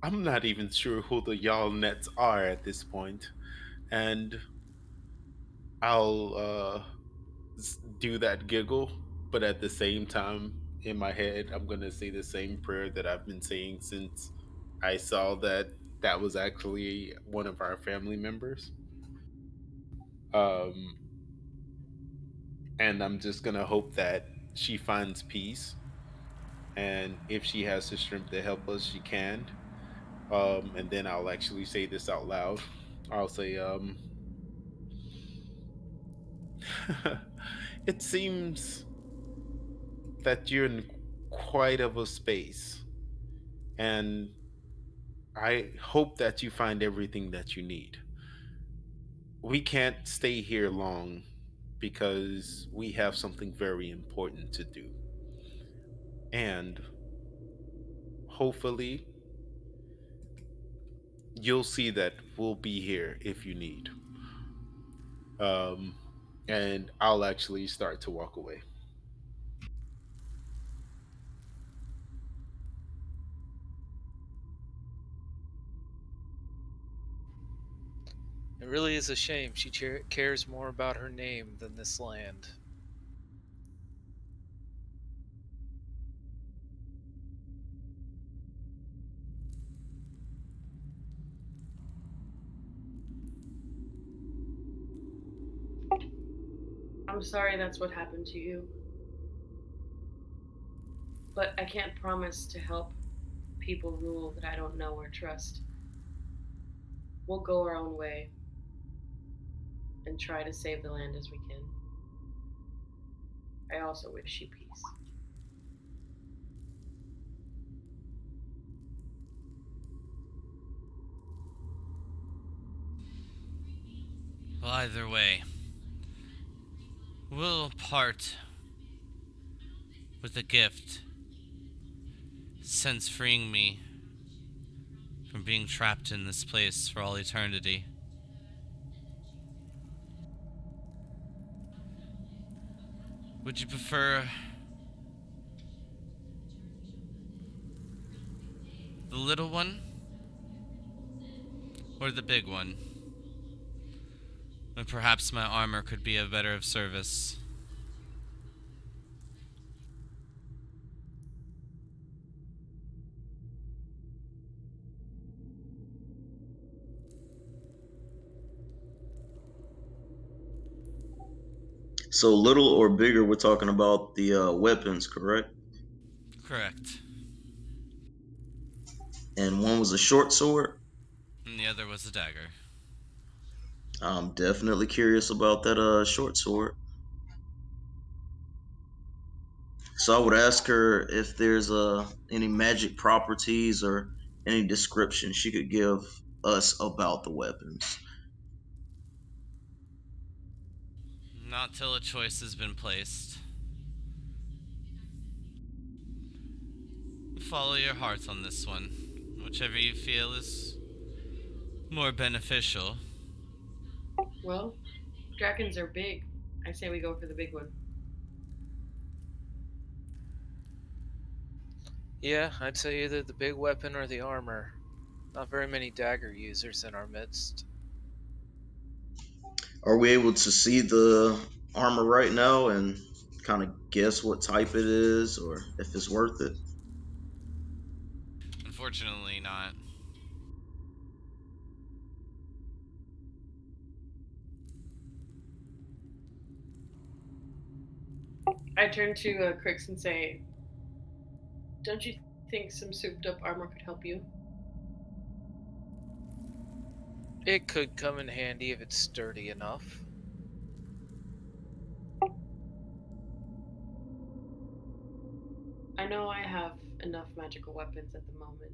I'm not even sure who the y'all nets are at this point. And I'll do that giggle, but at the same time, in my head, I'm gonna say the same prayer that I've been saying since I saw that that was actually one of our family members. Um, and I'm just gonna hope that she finds peace, and if she has the strength to help us, she can. And then I'll actually say this out loud. I'll say, it seems that you're in quite of a space, and I hope that you find everything that you need. We can't stay here long because we have something very important to do. And hopefully, you'll see that we'll be here if you need. Um, and I'll actually start to walk away. it really is a shame she cares more about her name than this land. I'm sorry that's what happened to you. But I can't promise to help people rule that I don't know or trust. We'll go our own way and try to save the land as we can. I also wish you peace. Well, either way, we'll part with a gift since freeing me from being trapped in this place for all eternity. Would you prefer the little one or the big one? And perhaps my armor could be of better of service. So little or bigger, we're talking about the weapons, correct? Correct. And one was a short sword. And the other was a dagger. I'm definitely curious about that short sword. So I would ask her if there's any magic properties or any description she could give us about the weapons. Not till a choice has been placed. Follow your heart on this one. Whichever you feel is more beneficial. Well, dragons are big. I say we go for the big one. Yeah, I'd say either the big weapon or the armor. Not very many dagger users in our midst. Are we able to see the armor right now and kind of guess what type it is or if it's worth it? Unfortunately, not. I turn to Crix and say, don't you think some souped up armor could help you? It could come in handy if it's sturdy enough. I know I have enough magical weapons at the moment.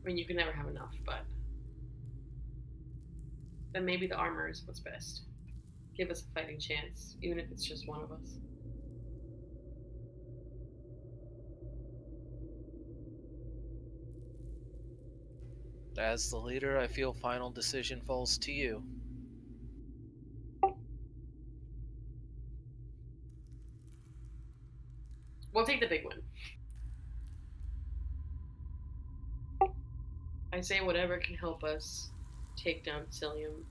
I mean, you can never have enough, but then maybe the armor is what's best. give us a fighting chance, even if it's just one of us. As the leader, I feel final decision falls to you. We'll take the big one. I say whatever can help us take down Psyllium.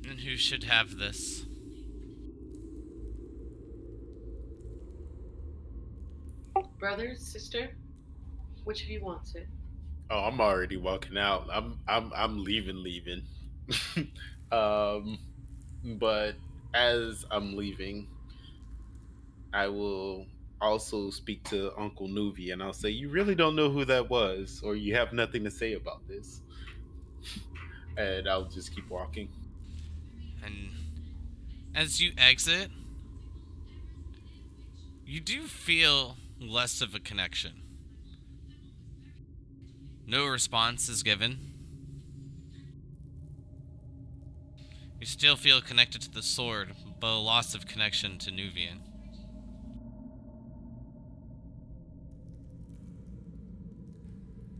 And who should have this? Brother, sister, which of you wants it? Oh, I'm already walking out. I'm leaving. um, but as I'm leaving, I will also speak to Uncle Nuvi and I'll say, "You really don't know who that was, or you have nothing to say about this." And I'll just keep walking. And as you exit, you do feel less of a connection. No response is given. You still feel connected to the sword, but a loss of connection to Nuvian.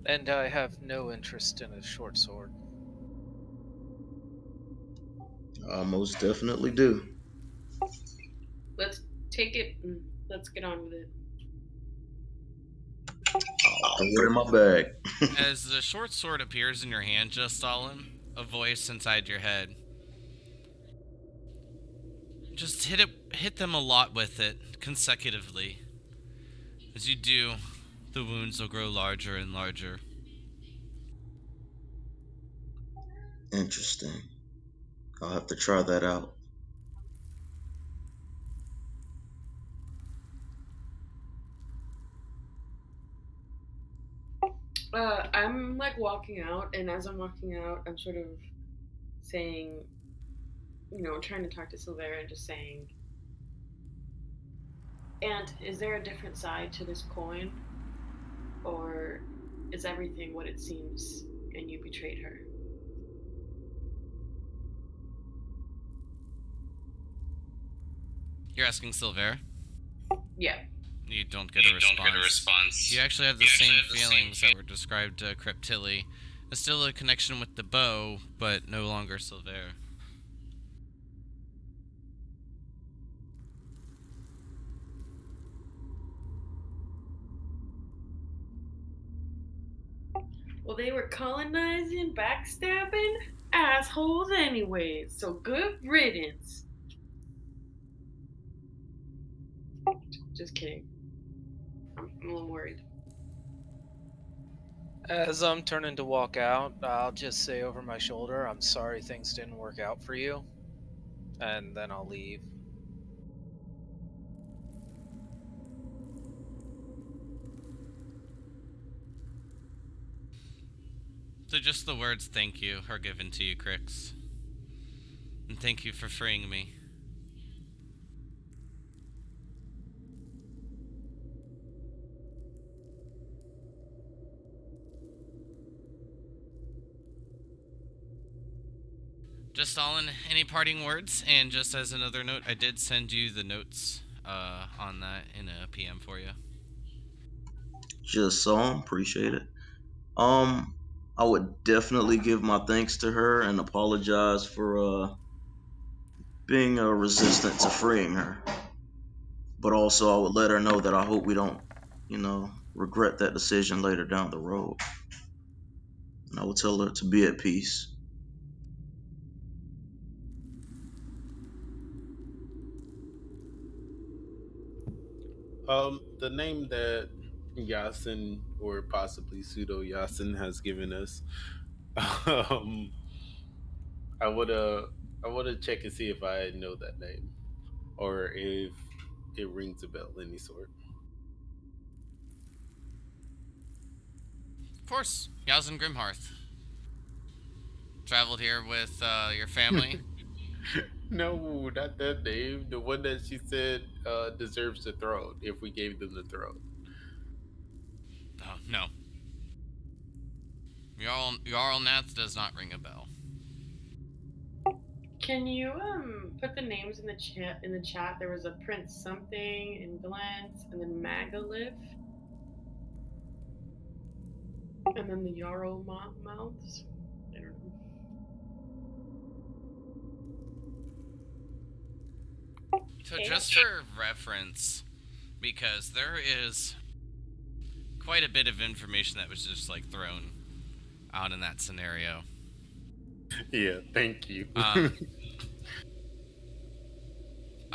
And I have no interest in a short sword. I most definitely do. Let's take it and let's get on with it. I'll throw it in my bag. As the short sword appears in your hand, just Stalin, a voice inside your head. Just hit them a lot with it consecutively. As you do, the wounds will grow larger and larger. Interesting. I'll have to try that out. I'm like walking out, and as I'm walking out, I'm sort of saying, trying to talk to Silvera and just saying, Aunt, is there a different side to this coin? Or is everything what it seems and you betrayed her? You're asking Silver. Yeah. You don't get a response. You actually have the same feelings that were described to Cryptilli. There's still a connection with the bow, but no longer Silver. Well, they were colonizing, backstabbing assholes anyways, so good riddance. Just kidding. I'm a little worried. As I'm turning to walk out, I'll just say over my shoulder, "I'm sorry things didn't work out for you." And then I'll leave. So just the words thank you are given to you, Crix. And thank you for freeing me. Just Stalin, any parting words? And just as another note, I did send you the notes on that in a PM for you. Just saw him. Appreciate it. I would definitely give my thanks to her and apologize for being resistant to freeing her. But also, I would let her know that I hope we don't, regret that decision later down the road. And I would tell her to be at peace. The name that Yasin or possibly pseudo Yasin has given us, um, I would check and see if I know that name or if it rings a bell any sort. Of course, Yauzen Grimhearth. Traveled here with your family. No, not that name. The one that she said deserves the throne if we gave them the throne. Oh, no. Jarl Nath does not ring a bell. Can you put the names in the chat? In the chat, there was a Prince something in Glance, and then Magalith, and then the Yarrow mouths. I don't know. So just for reference, because there is quite a bit of information that was just like thrown out in that scenario. Yeah, thank you.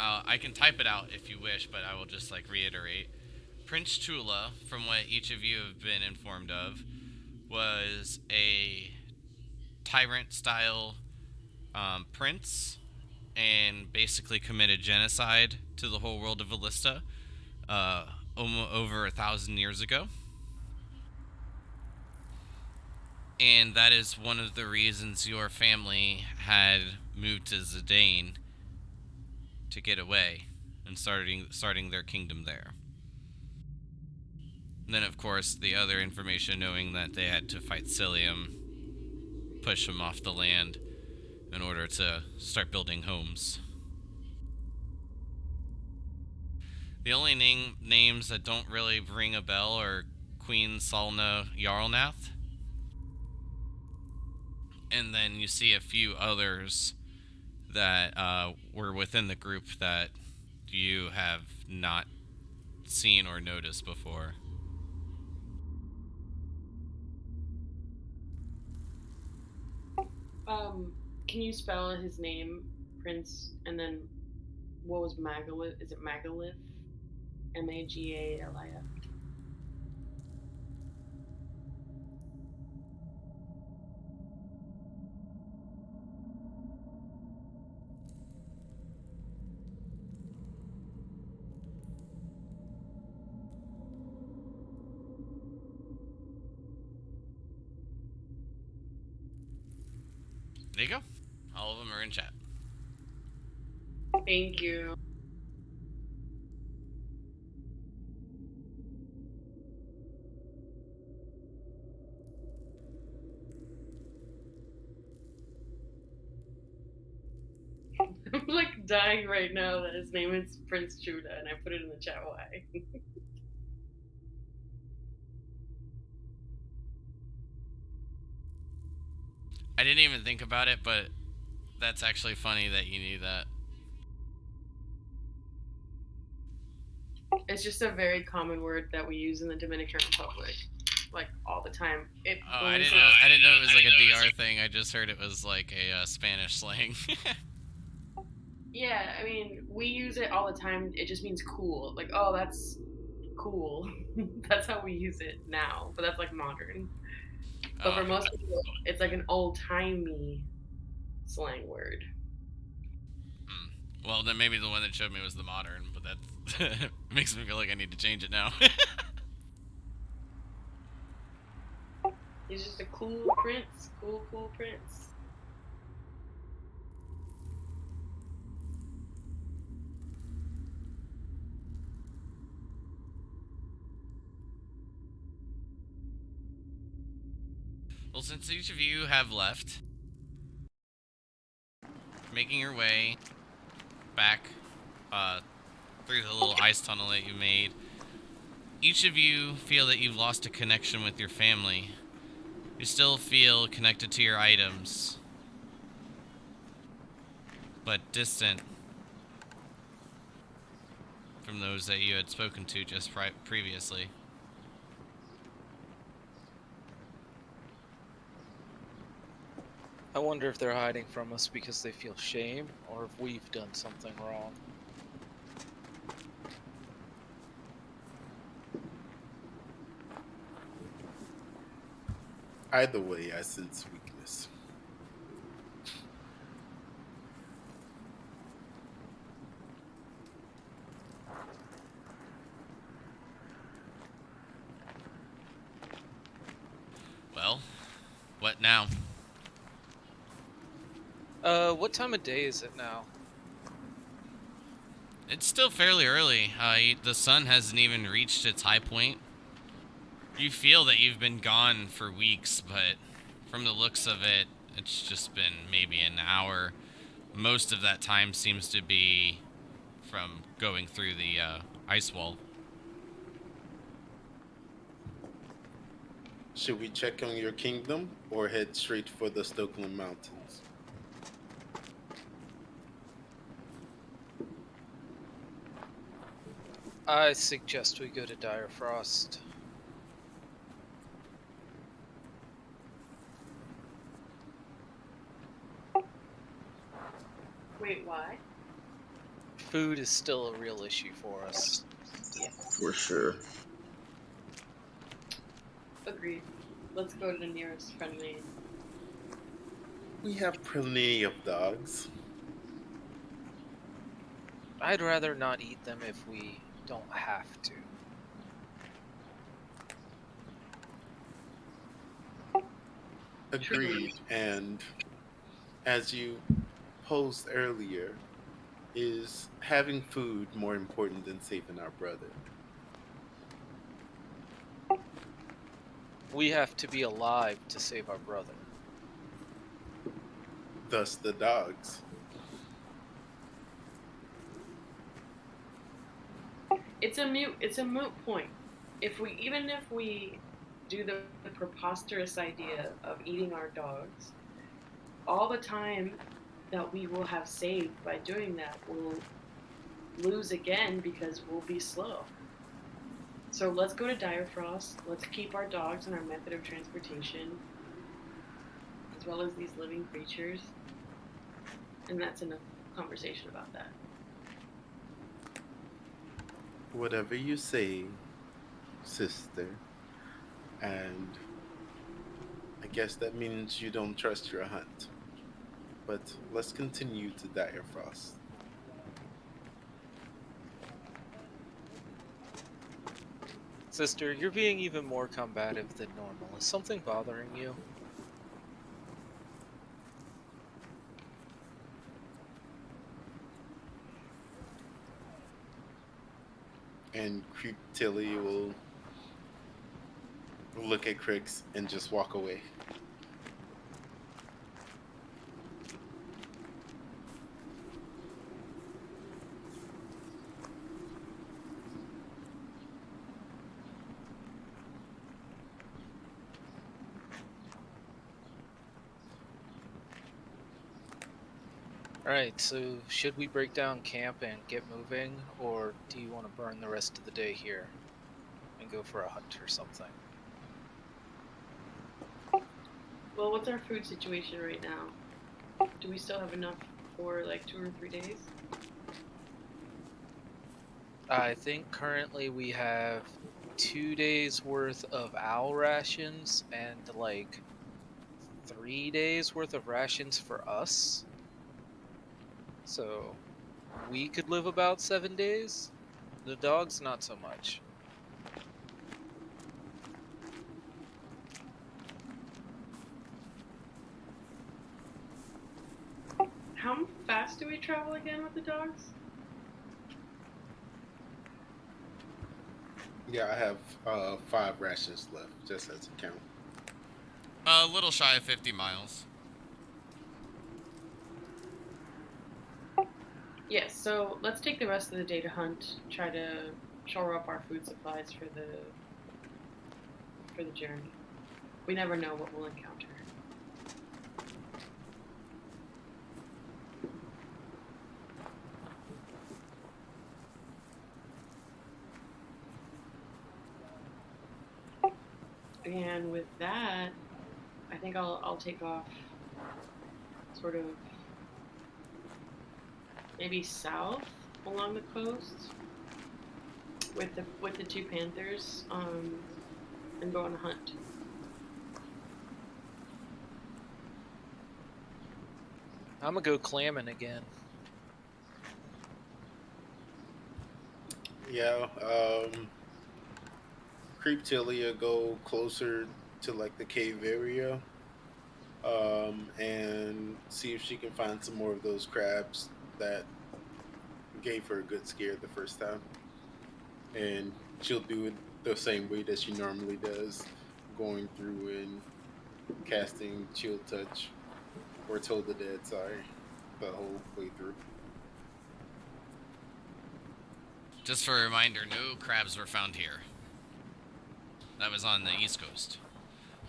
I can type it out if you wish, but I will just like reiterate. Prince Chula, from what each of you have been informed of, was a tyrant-style prince, and basically committed genocide to the whole world of Elista over 1,000 years ago. And that is one of the reasons your family had moved to Zidane to get away and starting their kingdom there. And then, of course, the other information, knowing that they had to fight Cilium, push them off the land in order to start building homes. The only names that don't really ring a bell are Queen Salna Jarlnath, and then you see a few others that were within the group that you have not seen or noticed before. Can you spell his name, Prince, and then what was Magalith? Is it Magalith? Magalif. There you go. All of them are in chat. Thank you. I'm like dying right now that his name is Prince Judah, and I put it in the chat. Why? I didn't even think about it, but that's actually funny that you knew that. It's just a very common word that we use in the Dominican Republic, like all the time. I didn't know it was like a DR thing. I just heard it was like a Spanish slang. Yeah, I mean, we use it all the time. It just means cool. Like, oh, that's cool. That's how we use it now, but that's like modern. But for most people, it's like an old-timey slang word. Well, then maybe the one that showed me was the modern, but that makes me feel like I need to change it now. He's just a cool prince. Cool prince. Well, since each of you have left, making your way back through the little ice tunnel that you made, each of you feel that you've lost a connection with your family. You still feel connected to your items, but distant from those that you had spoken to just previously. I wonder if they're hiding from us because they feel shame, or if we've done something wrong. Either way, I sense weakness. Well, what now? What time of day is it now? It's still fairly early. The sun hasn't even reached its high point. You feel that you've been gone for weeks, but from the looks of it, it's just been maybe an hour. Most of that time seems to be from going through the ice wall. Should we check on your kingdom or head straight for the Stokeland Mountains? I suggest we go to Dire Frost. Wait, why? Food is still a real issue for us. For sure. Agreed. Let's go to the nearest friendly. We have plenty of dogs. I'd rather not eat them if we don't have to. Agreed. And as you posed earlier, is having food more important than saving our brother? We have to be alive to save our brother. Thus the dogs. It's a moot point. If we do the preposterous idea of eating our dogs, all the time that we will have saved by doing that will lose again because we'll be slow. So let's go to Dire Frost. Let's keep our dogs and our method of transportation, as well as these living creatures. And that's enough conversation about that. Whatever you say, sister. And I guess that means you don't trust your hunt. But let's continue to Dire Frost. Sister, you're being even more combative than normal. Is something bothering you? And Creep Tilly will look at Crix and just walk away. Alright, so should we break down camp and get moving, or do you want to burn the rest of the day here and go for a hunt or something? Well, what's our food situation right now? Do we still have enough for like 2 or 3 days? I think currently we have 2 days worth of owl rations and like 3 days worth of rations for us. So we could live about 7 days. The dogs, not so much. How fast do we travel again with the dogs? Yeah, I have 5 rations left, just as a count. A little shy of 50 miles. Yes, so let's take the rest of the day to hunt, try to shore up our food supplies for the journey. We never know what we'll encounter. And with that, I think I'll take off sort of maybe south along the coast with the 2 panthers and go on a hunt. I'm gonna go clamming again. Yeah, Creep Tilly will go closer to like the cave area, and see if she can find some more of those crabs that gave her a good scare the first time, and she'll do it the same way that she normally does, going through and casting Chill Touch or Toll the Dead. Sorry, the whole playthrough. Just for a reminder, no crabs were found here. That was on the East Coast.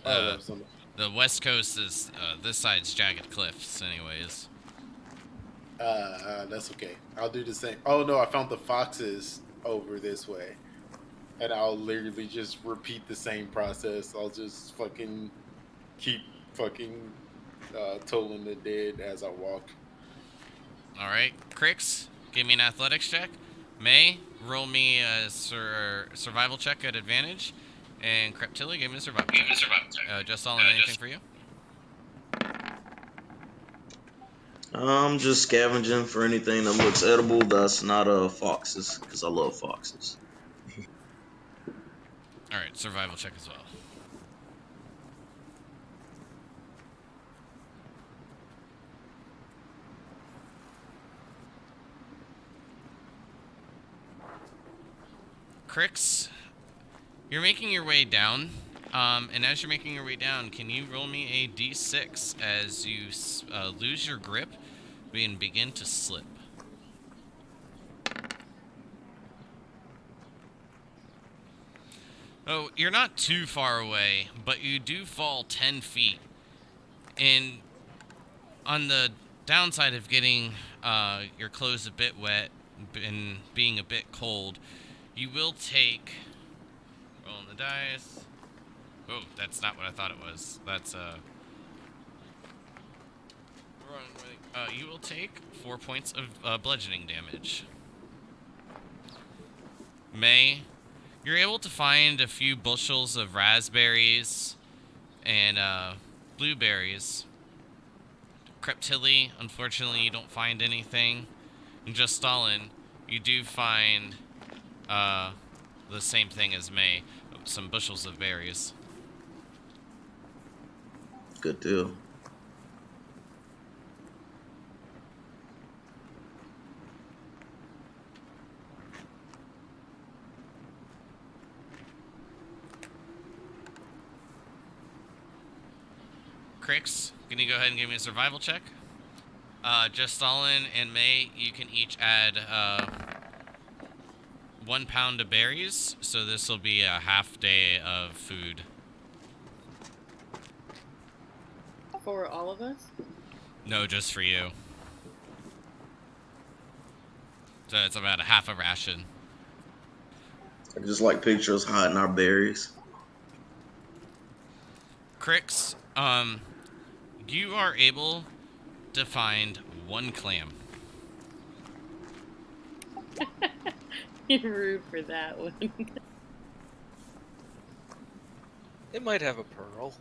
Oh, that was on The West Coast is this side's jagged cliffs, anyways. that's okay. I'll do the same. Oh no, I found the foxes over this way, and I'll literally just repeat the same process. I'll just fucking keep fucking tolling the dead as I walk. All right, Crix, give me an athletics check. May, roll me a survival check at advantage. And Creptilli, give me a survival check. Just all in anything for you? I'm just scavenging for anything that looks edible that's not foxes, because I love foxes. All right, survival check as well. Crix, you're making your way down, and as you're making your way down, can you roll me a d6 as you lose your grip and begin to slip? Oh, you're not too far away, but you do fall 10 feet. And on the downside of getting your clothes a bit wet and being a bit cold, you will take... Rolling the dice. Oh, that's not what I thought it was. That's, you will take 4 points of bludgeoning damage. May, you're able to find a few bushels of raspberries and blueberries. Creptilli, unfortunately, you don't find anything. And just Stalin, you do find the same thing as May, some bushels of berries. Good deal. Crix, can you go ahead and give me a survival check? Just Stalin and May, you can each add 1 pound of berries, so this will be a half day of food. For all of us? No, just for you. So it's about a half a ration. I just like pictures hiding our berries. Crix, you are able to find 1 clam. You're rude for that one. It might have a pearl.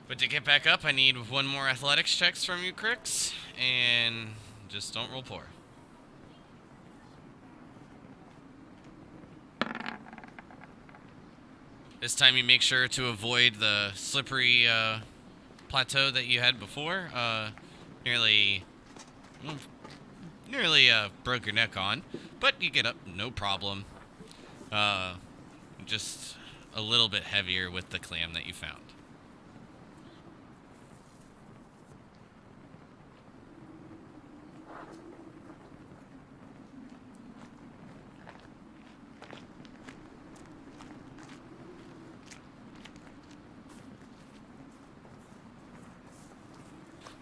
But to get back up, I need 1 more athletics checks from you, Crix, and just don't roll poor. This time you make sure to avoid the slippery plateau that you had before. Nearly broke your neck on, but you get up, no problem. Just a little bit heavier with the clam that you found.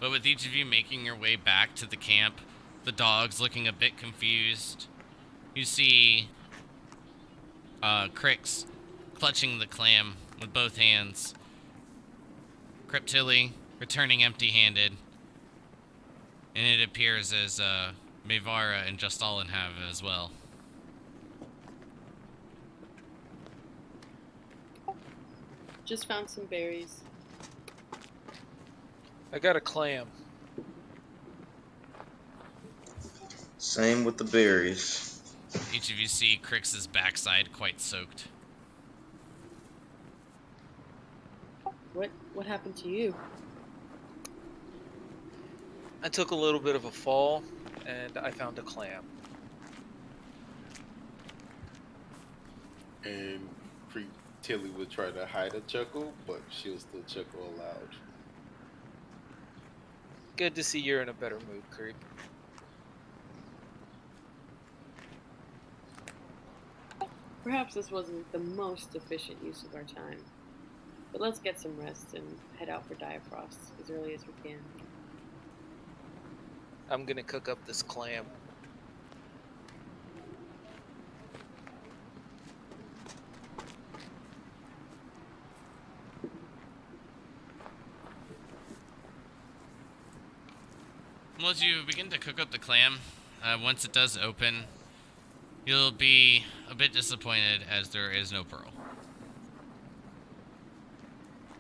But with each of you making your way back to the camp, the dogs looking a bit confused, you see Crix clutching the clam with both hands, Creptilli returning empty-handed, and it appears as Mevara and Justalin have as well. Just found some berries. I got a clam. Same with the berries. Each of you see Crix's backside quite soaked. What happened to you? I took a little bit of a fall, and I found a clam. And Creep Tilly would try to hide a chuckle, but she'll still chuckle aloud. Good to see you're in a better mood, Creep. Perhaps this wasn't the most efficient use of our time, but let's get some rest and head out for Diafrost as early as we can. I'm gonna cook up this clam. Well, as you begin to cook up the clam, once it does open, you'll be a bit disappointed as there is no pearl.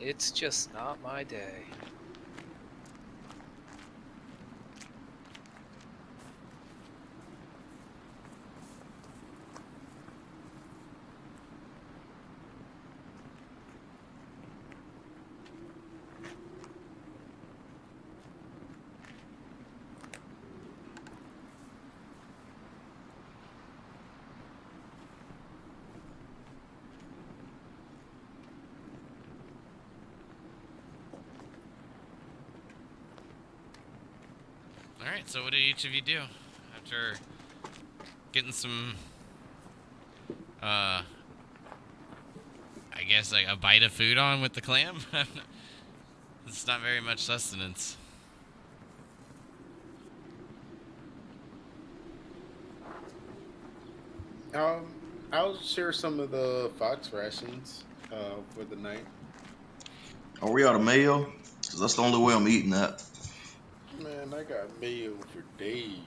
It's just not my day. Alright, so what did each of you do after getting some, I guess, like a bite of food on with the clam? It's not very much sustenance. I'll share some of the fox rations for the night. Are we out of mayo? Because that's the only way I'm eating that. Man, I got mayo for days.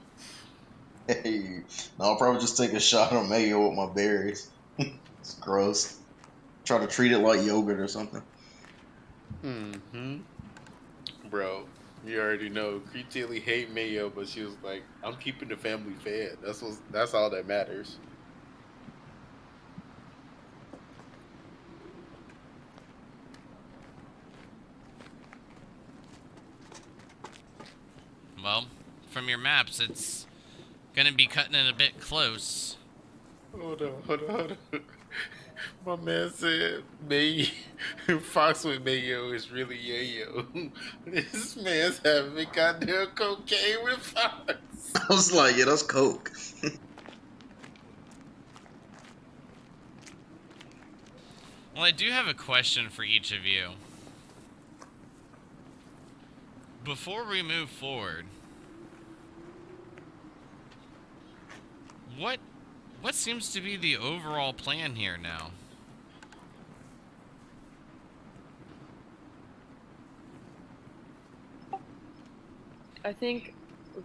Hey, no, I'll probably just take a shot of mayo with my berries. It's gross. Try to treat it like yogurt or something. Mm-hmm. Bro, you already know. Creep Tilly hate mayo, but she was like, "I'm keeping the family fed. That's all that matters." Well, from your maps, it's gonna be cutting it a bit close. Hold on. My man said fox with mayo is really yayo. This man's having goddamn cocaine with fox. I was like, yeah, that's Coke. Well, I do have a question for each of you. Before we move forward, what seems to be the overall plan here now? I think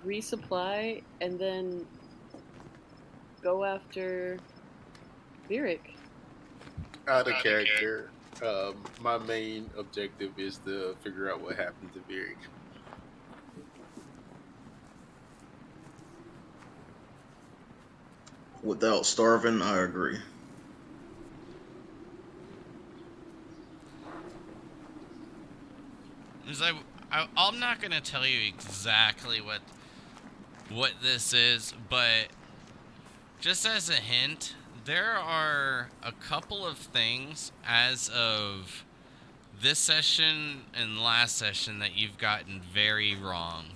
resupply and then go after Virik. Out of character. My main objective is to figure out what happened to Virik. Without starving, I agree. I'm not gonna tell you exactly what this is, but just as a hint, there are a couple of things as of this session and last session that you've gotten very wrong.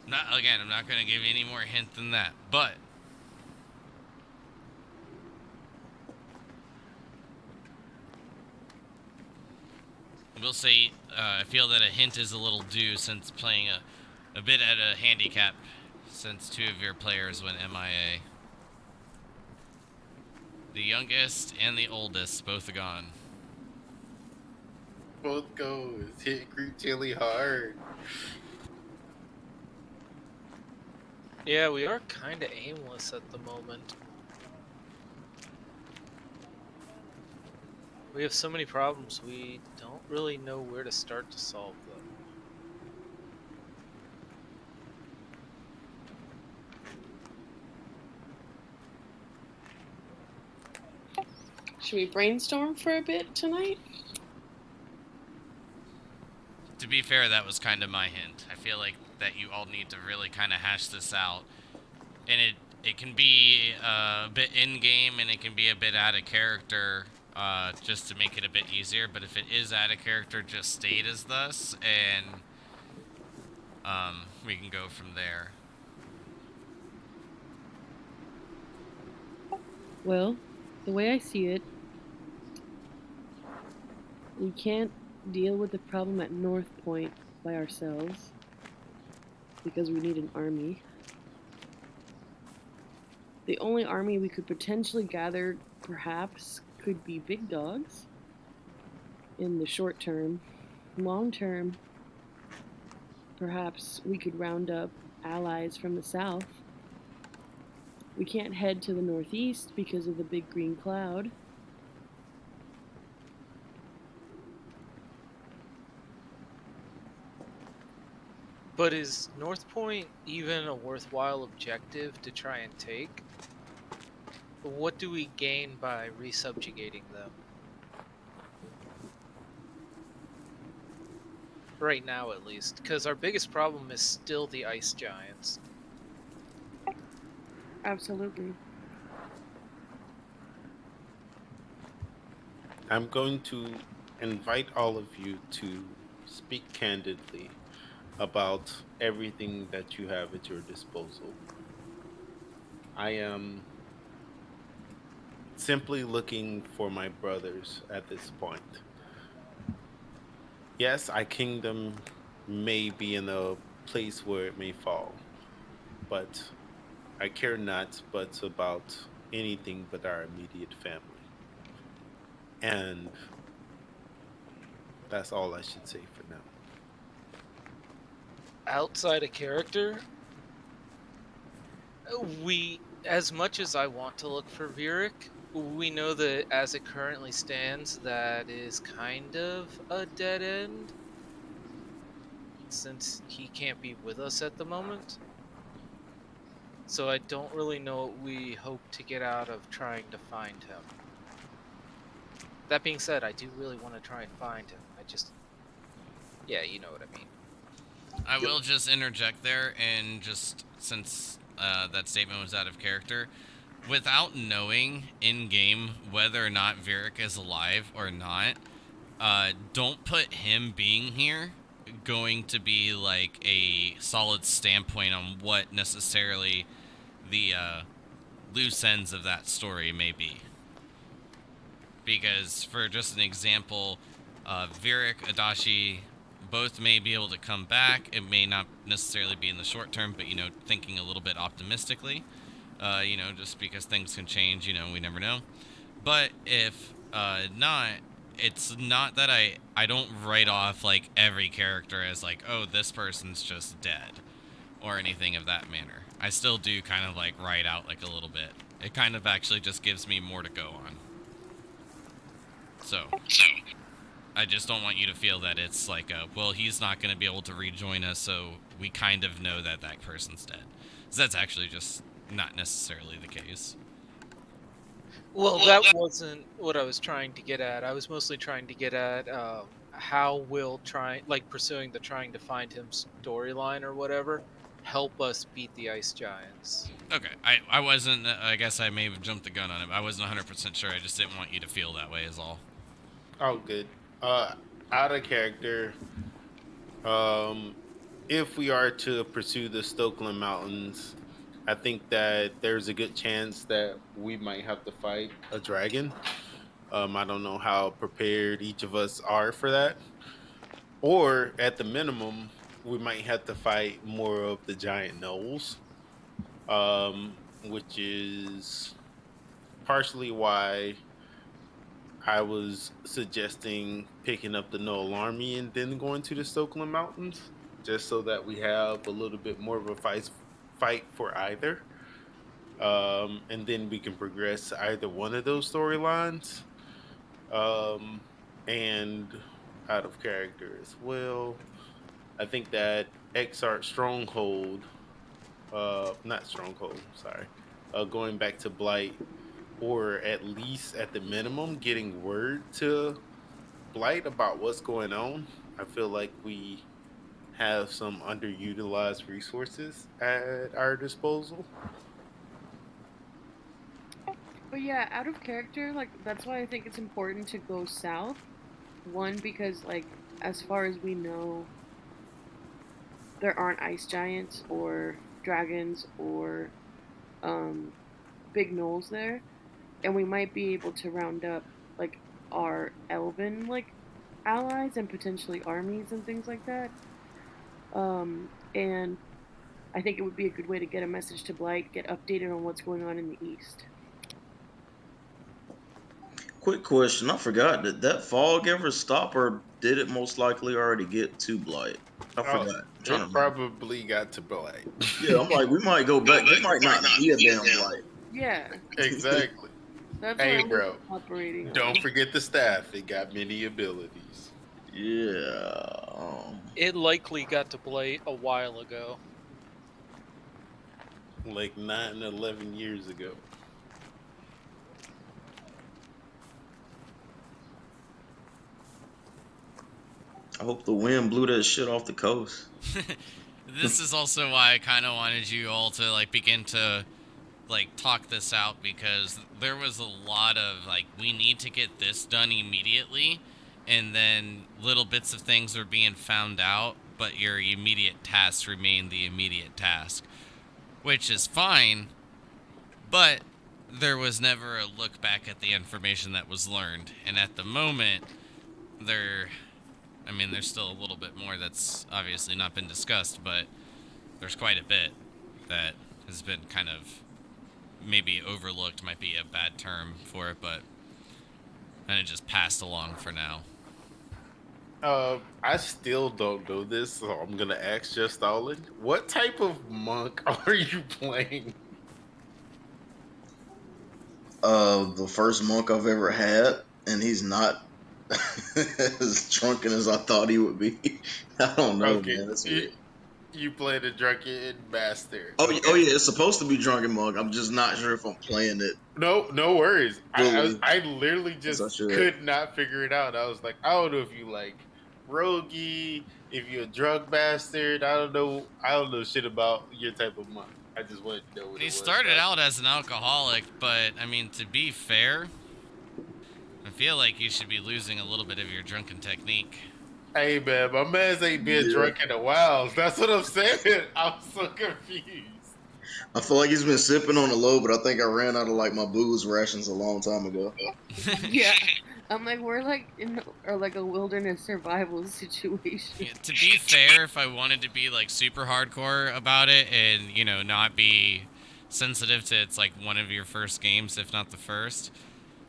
I'm not going to give you any more hint than that, but we'll say I feel that a hint is a little due since playing a bit at a handicap since two of your players went MIA. The youngest and the oldest both are gone. Both goes. Hit Creep Tilly hard. Yeah, we are kind of aimless at the moment. We have so many problems, we don't really know where to start to solve them. Should we brainstorm for a bit tonight? To be fair, that was kind of my hint. I feel like that you all need to really kind of hash this out, and it can be a bit in game and it can be a bit out of character, just to make it a bit easier. But if it is out of character, just state as thus, and we can go from there. Well, the way I see it, we can't deal with the problem at North Point by ourselves because we need an army. The only army we could potentially gather, perhaps, could be big dogs in the short term. Long term, perhaps we could round up allies from the south. We can't head to the northeast because of the big green cloud. But is North Point even a worthwhile objective to try and take? What do we gain by resubjugating them? Right now, at least. Because our biggest problem is still the ice giants. Absolutely. I'm going to invite all of you to speak candidly about everything that you have at your disposal. I am simply looking for my brothers at this point. Yes, our kingdom may be in a place where it may fall, but I care not but about anything but our immediate family. And that's all I should say for now. Outside of character, as much as I want to look for Vieric, we know that as it currently stands, that is kind of a dead end, since he can't be with us at the moment. So I don't really know what we hope to get out of trying to find him. That being said, I do really want to try and find him. Yeah, you know what I mean. I will just interject there, and just since that statement was out of character, without knowing in game whether or not Vieric is alive or not, don't put him being here going to be like a solid standpoint on what necessarily the loose ends of that story may be. Because for just an example, Vieric, Adachi, both may be able to come back. It may not necessarily be in the short term, but, thinking a little bit optimistically, just because things can change, we never know. But if not, it's not that I don't write off, like, every character as, like, oh, this person's just dead, or anything of that manner. I still do kind of, like, write out, like, a little bit. It kind of actually just gives me more to go on. So, I just don't want you to feel that it's like, well, he's not going to be able to rejoin us, so we kind of know that that person's dead. So that's actually just not necessarily the case. Well, that wasn't what I was trying to get at. I was mostly trying to get at how will pursuing the trying to find him storyline or whatever help us beat the ice giants. Okay, I wasn't, I guess I may have jumped the gun on it. I wasn't 100% sure. I just didn't want you to feel that way is all. Oh, good. Out of character, if we are to pursue the Stokeland Mountains, I think that there's a good chance that we might have to fight a dragon. I don't know how prepared each of us are for that. Or at the minimum, we might have to fight more of the giant gnolls, which is partially why I was suggesting picking up the Gnoll army and then going to the Stokeland Mountains, just so that we have a little bit more of a fight for either. And then we can progress either one of those storylines. And out of character as well, I think that Exarch Stronghold, not Stronghold, sorry, going back to Blight, or at least at the minimum, getting word to Blight about what's going on. I feel like we have some underutilized resources at our disposal. But yeah, out of character, like that's why I think it's important to go south. One, because like as far as we know, there aren't ice giants or dragons or um big gnolls there, and we might be able to round up like our elven like allies and potentially armies and things like that. And I think it would be a good way to get a message to Blight, get updated on what's going on in the east. Quick question. I forgot. Did that fog ever stop, or did it most likely already get to Blight? I Oh, forgot. I'm trying to it remember. probably got to Blight. Yeah, I'm like, we might go back. There might not be a damn Blight. Yeah, Exactly. that's what Hey, I'm bro, operating on. don't forget the staff. It got many abilities. Yeah. It likely got to Blight a while ago. Like 9, 11 years ago. I hope the wind blew that shit off the coast. This is also why I kind of wanted you all to like begin to like talk this out, because there was a lot of like, we need to get this done immediately, and then little bits of things are being found out, but your immediate tasks remain the immediate task, which is fine, but there was never a look back at the information that was learned. And at the moment, there, I mean, there's still a little bit more that's obviously not been discussed, but there's quite a bit that has been kind of maybe overlooked, might be a bad term for it, but and it just passed along for now. I still don't know this, so I'm gonna ask just Stalin. What type of monk are you playing? The first monk I've ever had, and he's not as drunken as I thought he would be. I don't know, Okay, man. That's you, weird. you play the drunken bastard. Oh Okay, yeah, it's supposed to be drunken monk. I'm just not sure if I'm playing it no worries. fully I literally as I just should. could not figure it out. I was like, I don't know if you like roguey, if you're a drug bastard. I don't know shit about your type of monk. I just wanted to know what He it was. started out as an alcoholic, but I mean, to be fair, I feel like you should be losing a little bit of your drunken technique. Hey man, my man's ain't been Yeah, drunk in a while. That's what I'm saying. I'm so confused. I feel like he's been sipping on the low, but I think I ran out of like my booze rations a long time ago. Yeah, I'm like we're like in or like a wilderness survival situation. Yeah, to be fair, if I wanted to be like super hardcore about it and, you know, not be sensitive to it's like one of your first games, if not the first,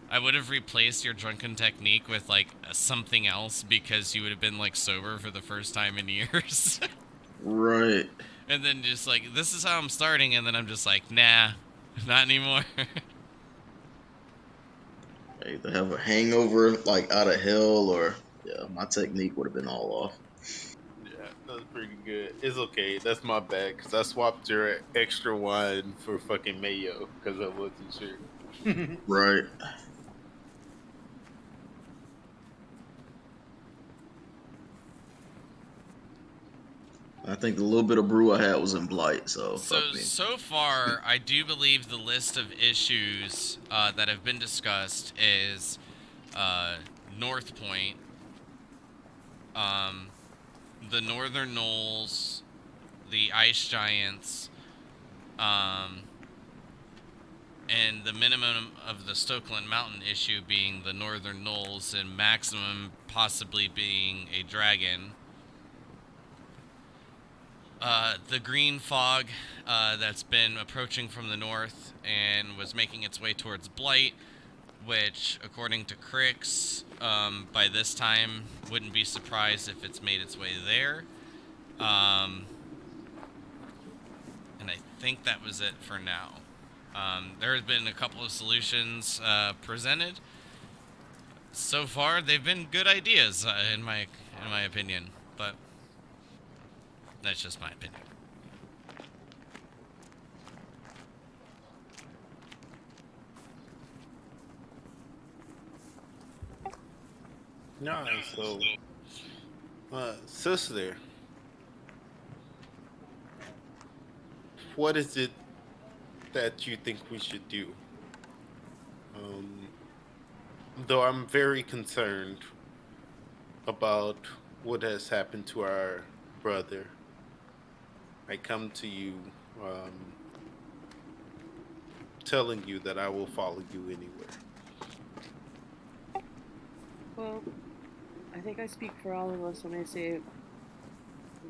I would have replaced your drunken technique with like something else, because you would have been like sober for the first time in years. Right. And then just like, this is how I'm starting, and then I'm just like, nah, not anymore. I either have a hangover like out of hell, or yeah, my technique would have been all off. Yeah, that's pretty good. It's okay. That's my bad because I swapped your extra wine for fucking mayo because I wasn't sure. Right. I think the little bit of brew I had was in Blight, so fuck me. So far, I do believe the list of issues that have been discussed is uh, North Point, um, the Northern Knolls, the Ice Giants, um, and the minimum of the Stokeland Mountain issue being the Northern Knolls, and maximum possibly being a dragon. The green fog that's been approaching from the north and was making its way towards Blight, which, according to Crix, by this time, wouldn't be surprised if it's made its way there. And I think that was it for now. There has been a couple of solutions presented. So far, they've been good ideas, in my opinion, but that's just my opinion. No, so, sister, what is it that you think we should do? Um, though I'm very concerned about what has happened to our brother, I come to you, telling you that I will follow you anywhere. Well, I think I speak for all of us when I say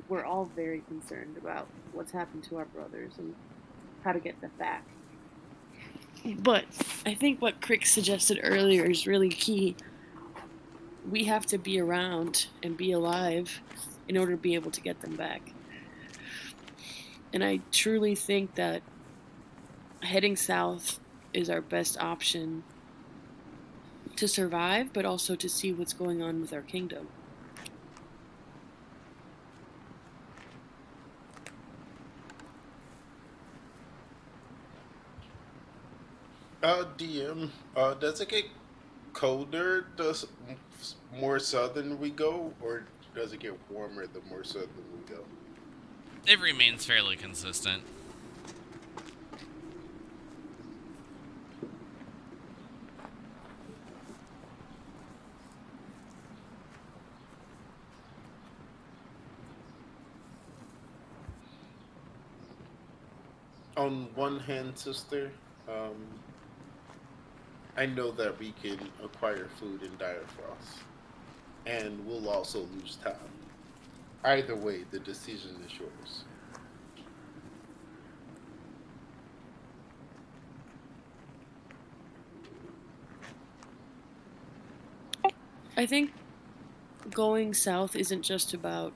we're all very concerned about what's happened to our brothers and how to get them back. But I think what Crick suggested earlier is really key. We have to be around and be alive in order to be able to get them back. And I truly think that heading south is our best option to survive, but also to see what's going on with our kingdom. DM, does it get colder more southern we go, or does it get warmer the more southern we go? It remains fairly consistent. On one hand, sister, um, I know that we can acquire food in dire frost, and we'll also lose time. Either way, the decision is yours. I think going south isn't just about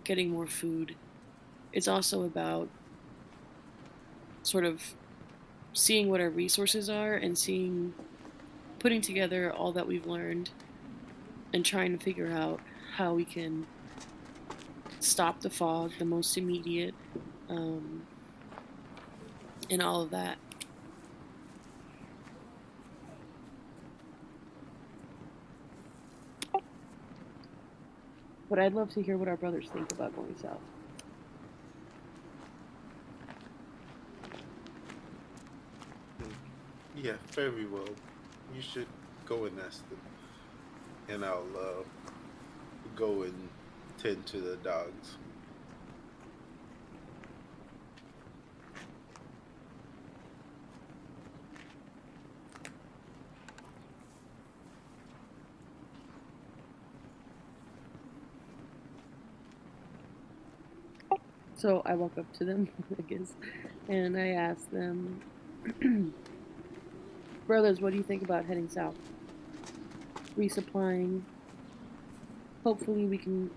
getting more food, it's also about sort of seeing what our resources are and putting together all that we've learned and trying to figure out how we can stop the fog, the most immediate, um, and all of that. But I'd love to hear what our brothers think about going south. Hmm. Yeah, very well. You should go and ask them, and I'll go and tend to the dogs. So I walk up to them, I guess, and I ask them, brothers, what do you think about heading south? Resupplying. Hopefully, we can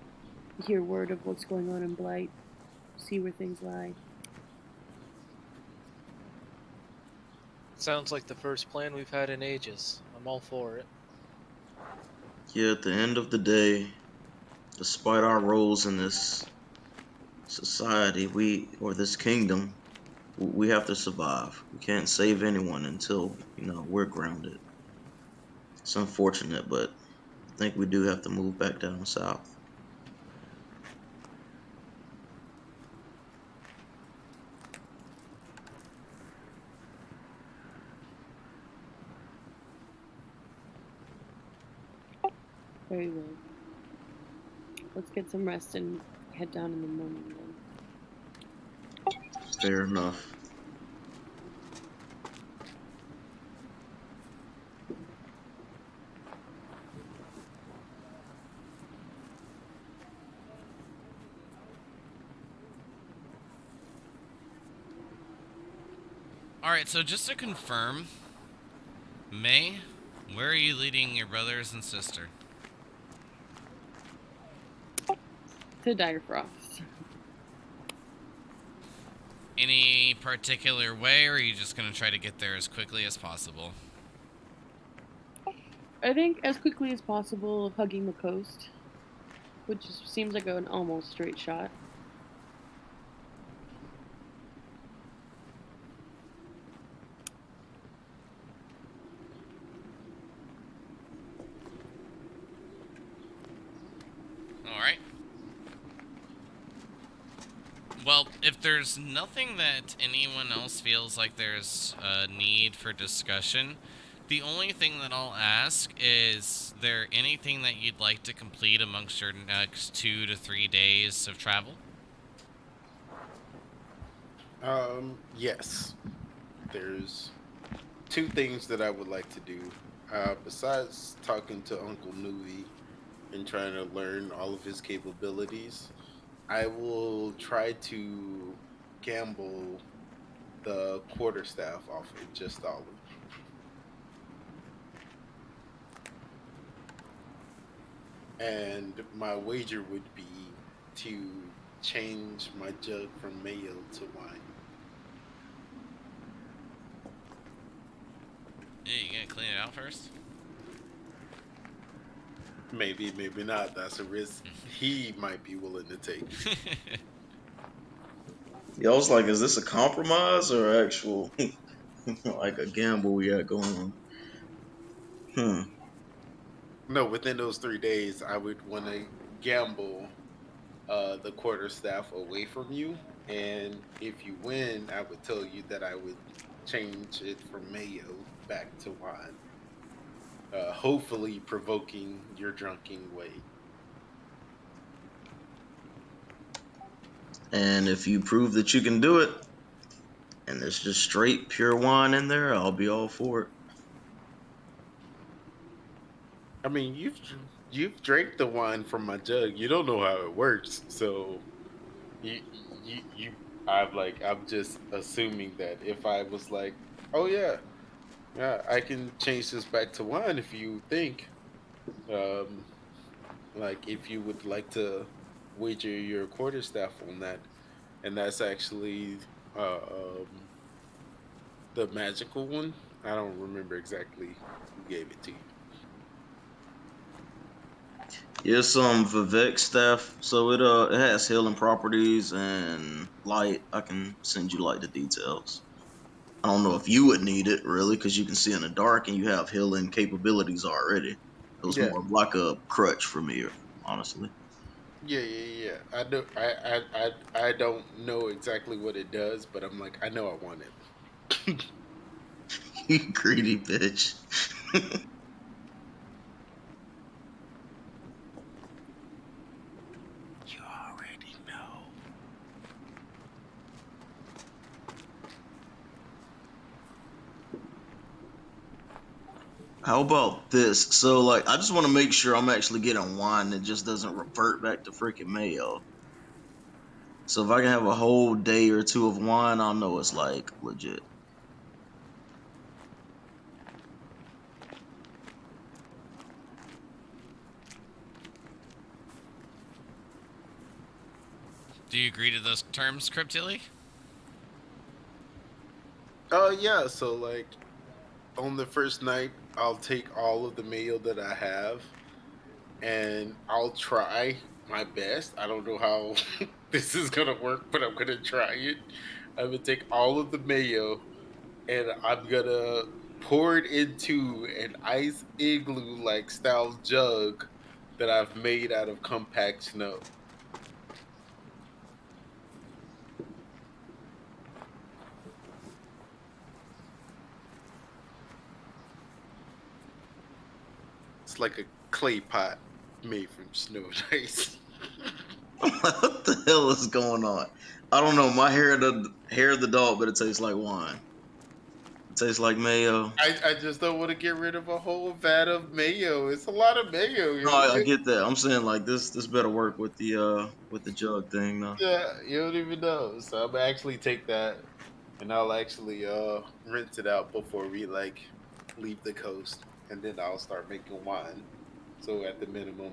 hear word of what's going on in Blight, see where things lie. Sounds like the first plan we've had in ages. I'm all for it. Yeah, at the end of the day, despite our roles in this society, or this kingdom, we have to survive. We can't save anyone until, we're grounded. It's unfortunate, but I think we do have to move back down south. Very well. Let's get some rest and head down in the morning then. Fair enough. Alright, so just to confirm, May, where are you leading your brothers and sister? To Dire Frost. Any particular way, or are you just going to try to get there as quickly as possible? I think as quickly as possible, hugging the coast, which seems like an almost straight shot. Well, if there's nothing that anyone else feels like there's a need for discussion, the only thing that I'll ask is there anything that you'd like to complete amongst your next 2 to 3 days of travel? Yes. There's two things that I would like to do. Besides talking to Uncle Nui and trying to learn all of his capabilities, I will try to gamble the quarterstaff off of just Stalin. And my wager would be to change my jug from mayo to wine. Yeah, you gotta clean it out first. Maybe, maybe not. That's a risk he might be willing to take. Yeah, I was like, is this a compromise or actual like a gamble we got going on? Hmm. No, within those 3 days, I would want to gamble the quarterstaff away from you. And if you win, I would tell you that I would change it from mayo back to wine, hopefully provoking your drunken way. And if you prove that you can do it, and there's just straight pure wine in there, I'll be all for it. I mean, you've drank the wine from my jug. You don't know how it works, so you I'm just assuming that if I was like, oh yeah, yeah, I can change this back to wine if you think, um, like if you would like to wager your quarterstaff on that, and that's actually uh, um, the magical one. I don't remember exactly who gave it to you. Here's some Vivek stuff. So it has healing properties and light. I can send you like the details. I don't know if you would need it really because you can see in the dark and you have healing capabilities already. It was Yeah, more of like a crutch for me, honestly. yeah. I know. I don't know exactly what it does, but I'm like, I know I want it. You greedy bitch. You already know. How about this? So like I just want to make sure I'm actually getting wine that just doesn't revert back to freaking mayo. So if I can have a whole day or two of wine, I'll know it's like legit. Do you agree to those terms, Cryptilly? Oh yeah, so like on the first night, I'll take all of the mayo that I have and I'll try my best. I don't know how this is gonna work, but I'm gonna try it. I'm gonna take all of the mayo and I'm gonna pour it into an ice igloo like style jug that I've made out of compact snow. It's like a clay pot made from snow and ice. What the hell is going on? I don't know. My hair of the dog, but it tastes like wine. It tastes like mayo. I just don't want to get rid of a whole vat of mayo. It's a lot of mayo. No, I get that. I'm saying like this better work with the jug thing though. Yeah, you don't even know. So I'm actually take that and I'll actually rinse it out before we like leave the coast, and then I'll start making wine. So at the minimum,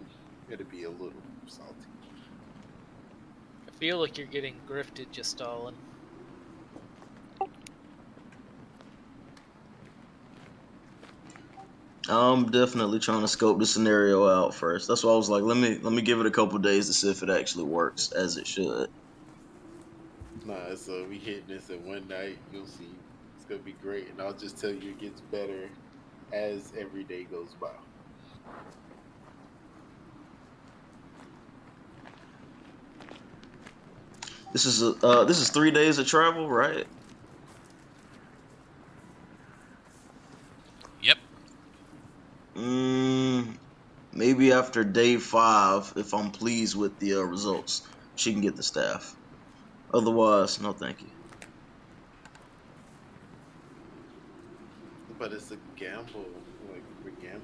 it'll be a little salty. I feel like you're getting grifted, just Stalin. I'm definitely trying to scope the scenario out first. That's why I was like, let me give it a couple days to see if it actually works as it should. Nah, so we hitting this in one night. You'll see, it's gonna be great, and I'll just tell you it gets better as every day goes by. This is 3 days of travel, right? Yep. Maybe after day 5, if I'm pleased with the results, she can get the staff. Otherwise, no, thank you. But it's a gamble. Like, we're gambling.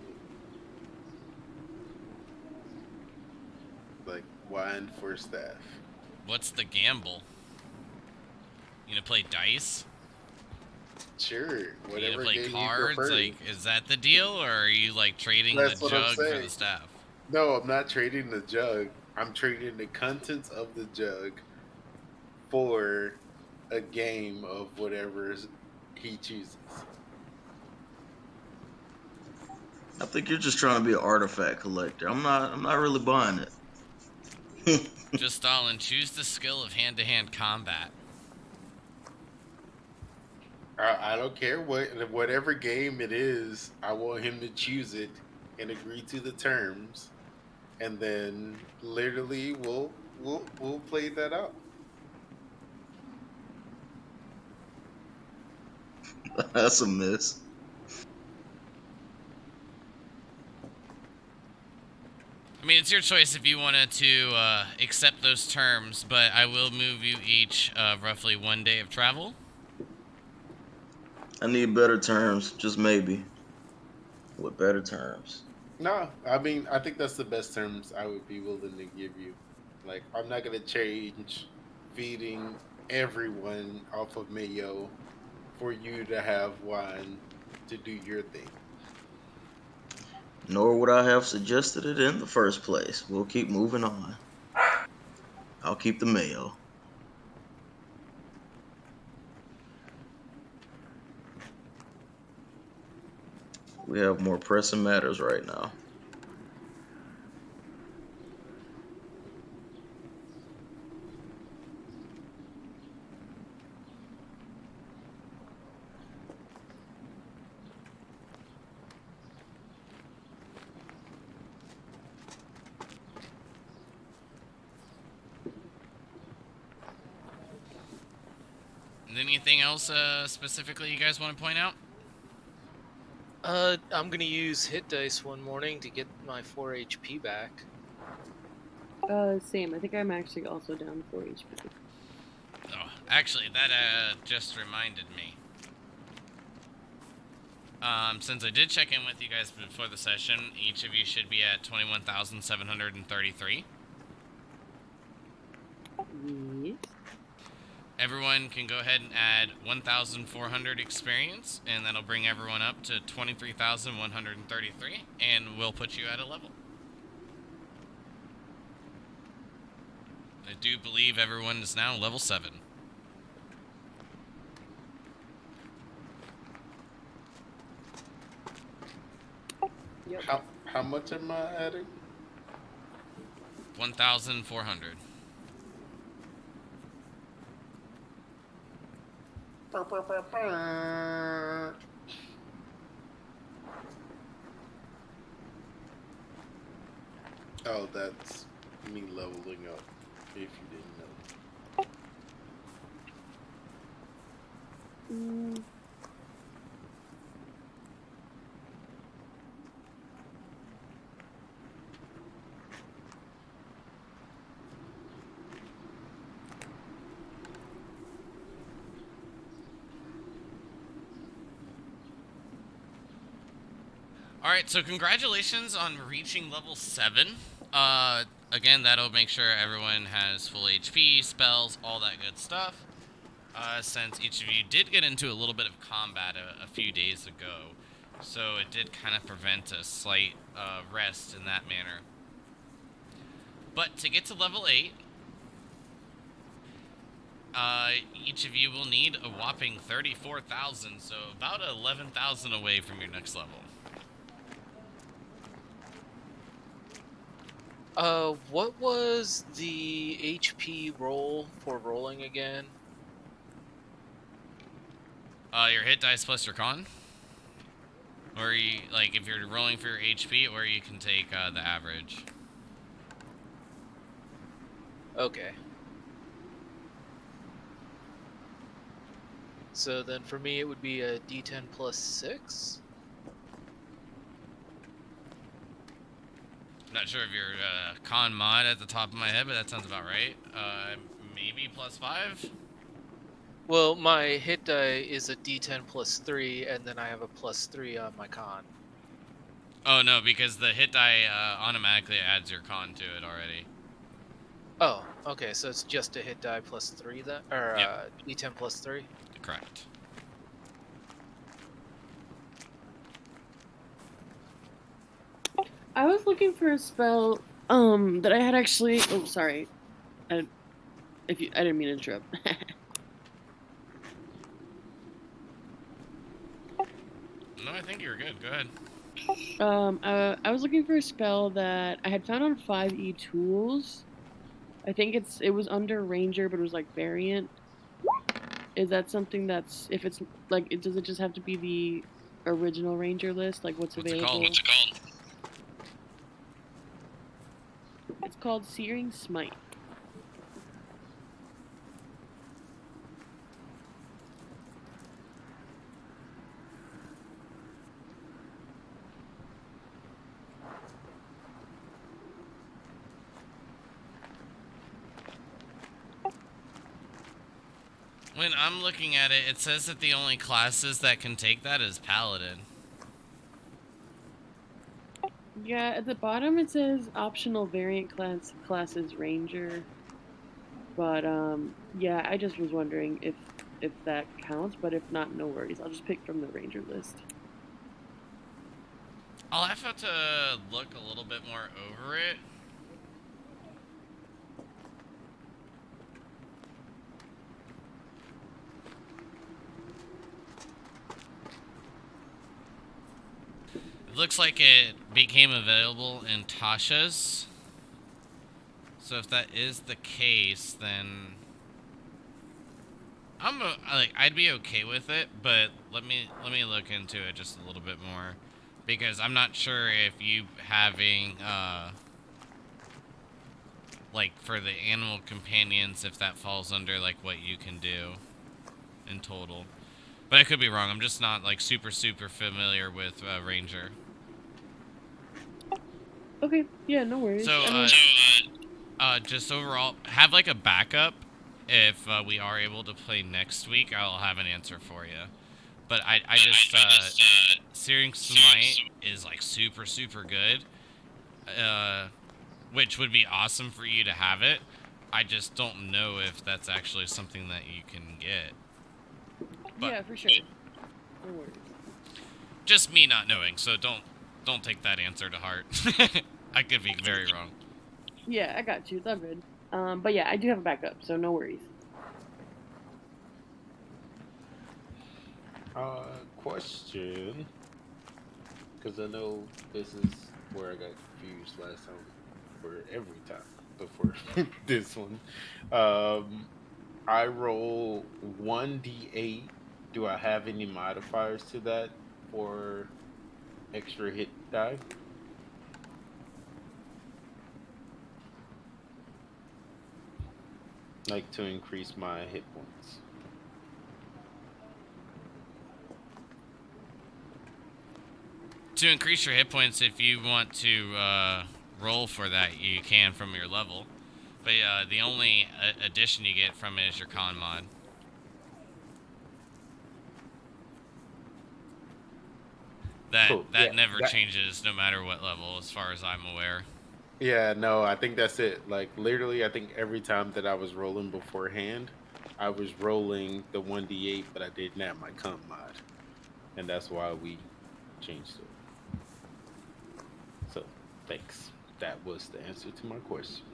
Like, wine for staff. What's the gamble? You gonna play dice? Sure, You gonna whatever play game you cards? prefer. Like, is that the deal, or are you like trading the That's what I'm jug for the saying. staff? No, I'm not trading the jug. I'm trading the contents of the jug for a game of whatever he chooses. I think you're just trying to be an artifact collector. I'm not. I'm not really buying it. Just Stalin, choose the skill of hand-to-hand combat. I don't care whatever game it is. I want him to choose it and agree to the terms, and then literally we'll play that out. That's a miss. I mean, it's your choice if you wanted to accept those terms, but I will move you each roughly 1 day of travel. I need better terms, just maybe. With better terms. No, I mean I think that's the best terms I would be willing to give you. Like, I'm not gonna change feeding everyone off of mayo for you to have wine to do your thing. Nor would I have suggested it in the first place. We'll keep moving on. I'll keep the mayo. We have more pressing matters right now. Anything else specifically you guys want to point out? I'm gonna use hit dice one morning to get my 4 HP back. Same. I think I'm actually also down 4 HP. Oh, actually, that just reminded me. Since I did check in with you guys before the session, each of you should be at 21,733. Yes. Everyone can go ahead and add 1,400 experience, and that'll bring everyone up to 23,133, and we'll put you at a level. I do believe everyone is now level 7. Yep. How much am I adding? 1,400. Oh, that's me leveling up. If you didn't know. Alright, so congratulations on reaching level 7. Again, that'll make sure everyone has full HP, spells, all that good stuff. Since each of you did get into a little bit of combat a few days ago, so it did kind of prevent a slight rest in that manner. But to get to level 8, each of you will need a whopping 34,000, so about 11,000 away from your next level. What was the HP roll for rolling again? Your hit dice plus your con. Or you, like, if you're rolling for your HP, or you can take the average. Okay. So then for me, it would be a D10 plus 6. I'm not sure if you're con mod at the top of my head, but that sounds about right. Maybe +5? Well, my hit die is a D10 plus 3, and then I have a plus 3 on my con. Oh, no, because the hit die automatically adds your con to it already. Oh, okay, so it's just a hit die plus 3 then? Or Yep. D10 plus 3? Correct. I was looking for a spell that I had actually. Oh, sorry. I didn't mean to interrupt. No, I think you're good. Go ahead. I was looking for a spell that I had found on 5e tools. I think it was under Ranger, but it was like variant. Is that something that's if it's like does it just have to be the original Ranger list? Like what's What's it available? called? What's it called? It's called Searing Smite. When I'm looking at it, it says that the only classes that can take that is Paladin. Yeah, at the bottom it says optional variant classes Ranger. But yeah, I just was wondering if that counts, but if not, no worries. I'll just pick from the Ranger list. I'll have to look a little bit more over it. It looks like it became available in Tasha's. So if that is the case, then I'd be okay with it, but let me look into it just a little bit more, because I'm not sure if you having like for the animal companions, if that falls under like what you can do in total. But I could be wrong. I'm just not like super familiar with Ranger. Okay, yeah, no worries. So just overall, have like a backup. If we are able to play next week, I'll have an answer for you. But I just Searing Smite is like super good, which would be awesome for you to have it. I just don't know if that's actually something that you can get. But yeah, for sure. No worries. just me not knowing, so don't take that answer to heart. I could be very wrong. Yeah, I got you. It's all good. But yeah, I do have a backup, so no worries. Question, because I know this is where I got confused last time, or every time before this one. I roll 1d8. Do I have any modifiers to that for extra hit die? Like to increase my hit points. To increase your hit points, if you want to roll for that, you can from your level. But the only addition you get from it is your con mod. That never changes no matter what level, as far as I'm aware. Yeah, no, I think that's it. Like literally, I think every time that I was rolling beforehand, I was rolling the 1d8, but I didn't have my con mod, and that's why we changed it. So, thanks. That was the answer to my question.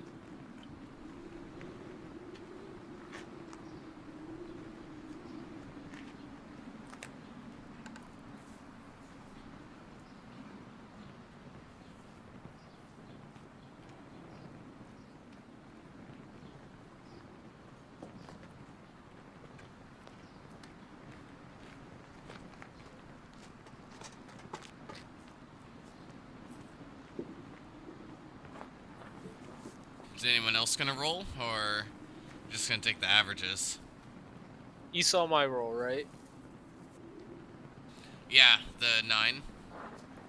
Is anyone else gonna roll, or just gonna take the averages? You saw my roll, right? Yeah, the 9.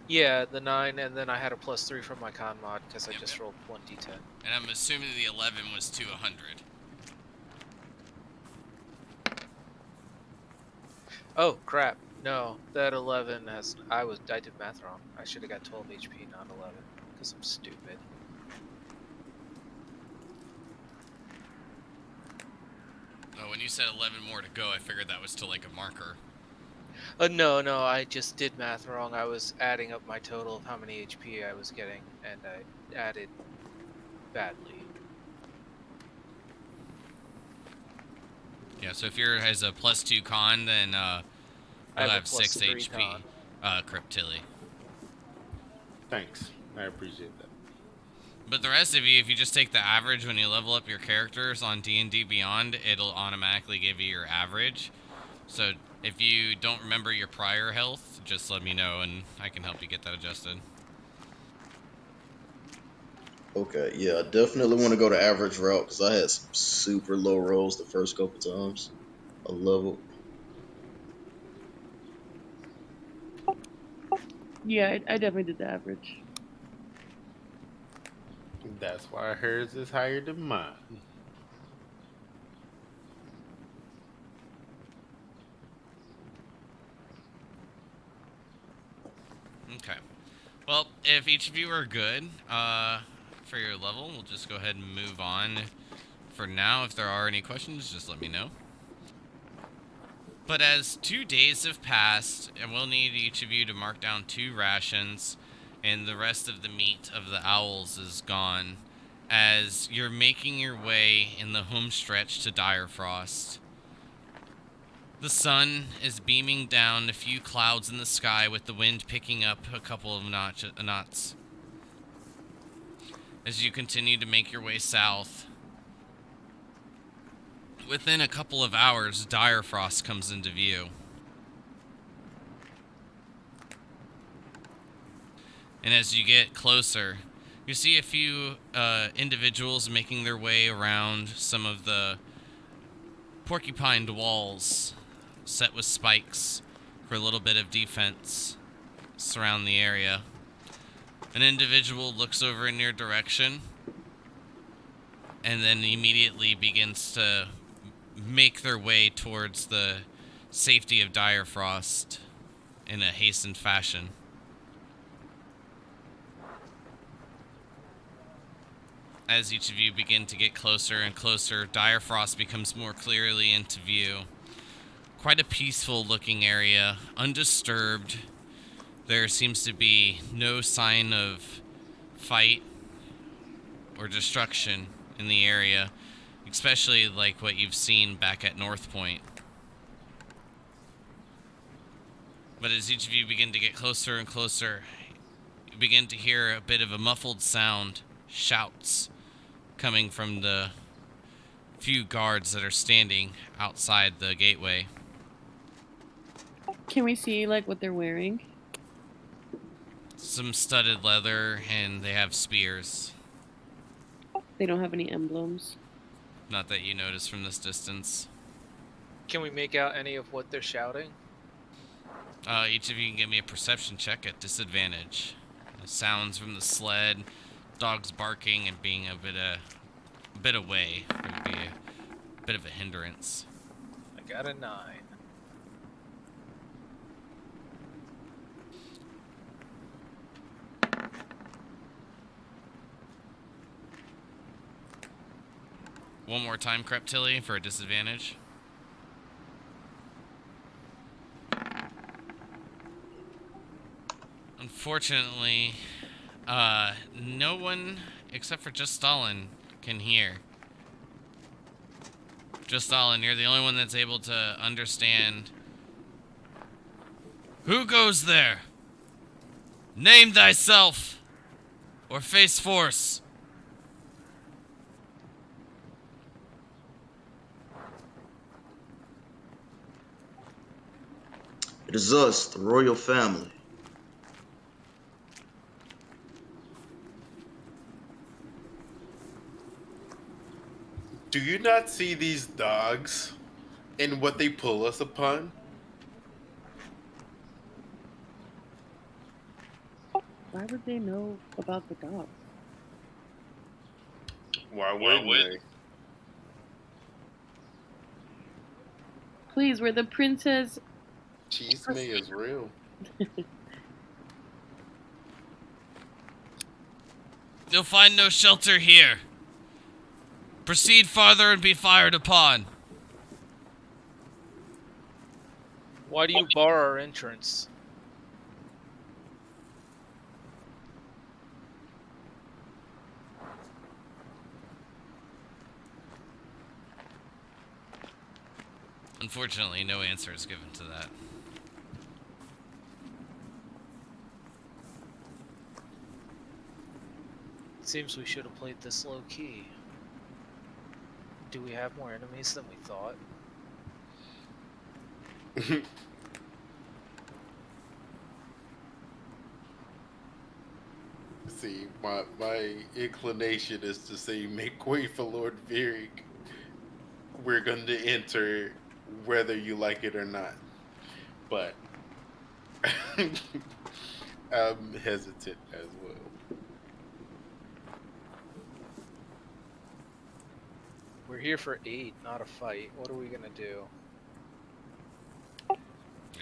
Yeah, the 9, and then I had a +3 from my con mod because I Yep, just yep. rolled 1d10. And I'm assuming the 11 was to 100. Oh crap! No, that 11 has. I did math wrong. I should have got 12 HP, not 11, because I'm stupid. Oh, when you said 11 more to go, I figured that was to like a marker. No, I just did math wrong. I was adding up my total of how many HP I was getting, and I added badly. Yeah, so if you're has a +2 con, then I you'll have a have 6 +3 HP. con. Cryptilly. Thanks. I appreciate that. But the rest of you, if you just take the average when you level up your characters on D&D Beyond, it'll automatically give you your average. So if you don't remember your prior health, just let me know and I can help you get that adjusted. Okay, yeah, I definitely want to go to average route because I had some super low rolls the first couple times. I leveled. Yeah, I definitely did the average. That's why hers is higher than mine. Okay. Well, if each of you are good for your level, we'll just go ahead and move on. For now, if there are any questions, just let me know. But as 2 days have passed, and we'll need each of you to mark down 2 rations, and the rest of the meat of the owls is gone, as you're making your way in the home stretch to Dire Frost. The sun is beaming down a few clouds in the sky with the wind picking up a couple of knots. As you continue to make your way south, within a couple of hours, Dire Frost comes into view. And as you get closer, you see a few individuals making their way around some of the porcupined walls set with spikes for a little bit of defense surround the area. An individual looks over in your direction and then immediately begins to make their way towards the safety of Dire Frost in a hastened fashion. As each of you begin to get closer and closer, Dire Frost becomes more clearly into view. Quite a peaceful looking area, undisturbed. There seems to be no sign of fight or destruction in the area, especially like what you've seen back at North Point. But as each of you begin to get closer and closer, you begin to hear a bit of a muffled sound, shouts, coming from the few guards that are standing outside the gateway. Can we see like what they're wearing? Some studded leather, and they have spears. They don't have any emblems. Not that you notice from this distance. Can we make out any of what they're shouting? Each of you can give me a perception check at disadvantage. The sounds from the sled, dogs barking, and being a bit away would be a bit of a hindrance. I got a 9. One more time, Creptilly, for a disadvantage. Unfortunately, no one except for just Stalin can hear. Just Stalin, you're the only one that's able to understand. Who goes there? Name thyself, or face force. It is us, the royal family. Do you not see these dogs? And what they pull us upon? Why would they know about the dogs? Why wouldn't they? Please, we're the princess. Cheese me is real. You'll find no shelter here. Proceed farther and be fired upon. Why do you bar our entrance? Unfortunately, no answer is given to that. Seems we should have played this low key. Do we have more enemies than we thought? See, my inclination is to say, make way for Lord Virig. We're going to enter whether you like it or not. But I'm hesitant as well. We're here for aid, not a fight. What are we gonna do?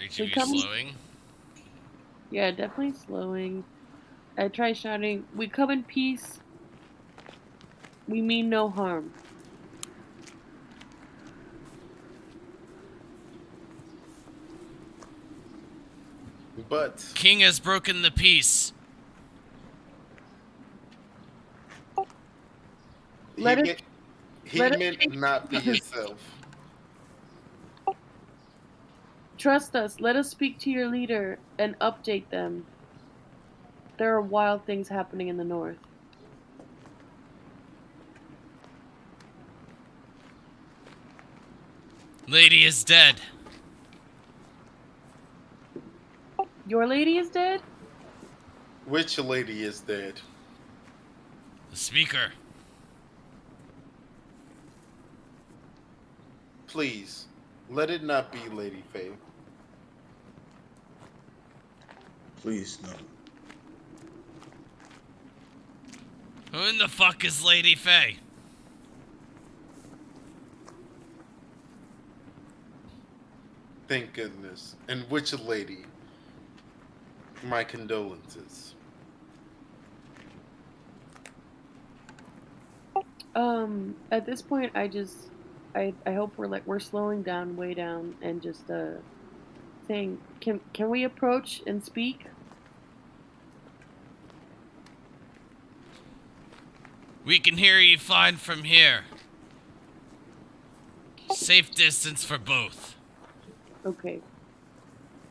Each We of you come- slowing? Yeah, definitely slowing. I try shouting, "We come in peace. We mean no harm." But King has broken the peace. Let us- he let us meant take- not be yourself. Trust us. Let us speak to your leader and update them. There are wild things happening in the north. Lady is dead. Your lady is dead? Which lady is dead? The speaker. Please, let it not be Lady Faye. Please, no. Who in the fuck is Lady Faye? Thank goodness. And which lady? My condolences. At this point, I hope we're slowing down, way down, and just saying, can we approach and speak? We can hear you fine from here. Safe distance for both. Okay.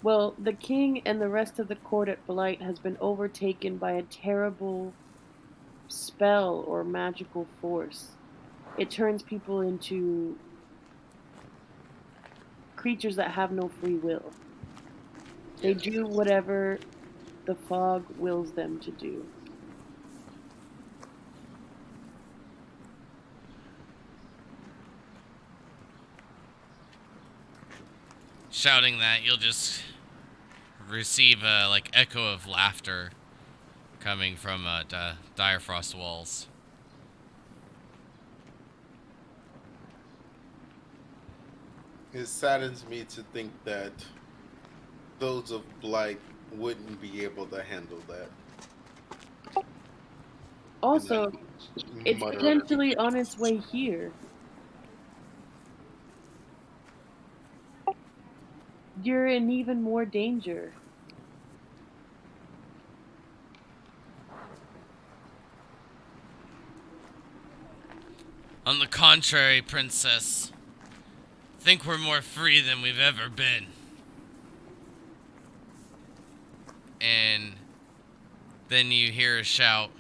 Well, the king and the rest of the court at Blight has been overtaken by a terrible spell or magical force. It turns people into creatures that have no free will. They Yes. do whatever the fog wills them to do. Shouting that, you'll just receive a echo of laughter coming from Dire Frost walls. It saddens me to think that those of Blight wouldn't be able to handle that. Also, it's Mutter. potentially on its way here. You're in even more danger. On the contrary, Princess, think we're more free than we've ever been. And then you hear a shout,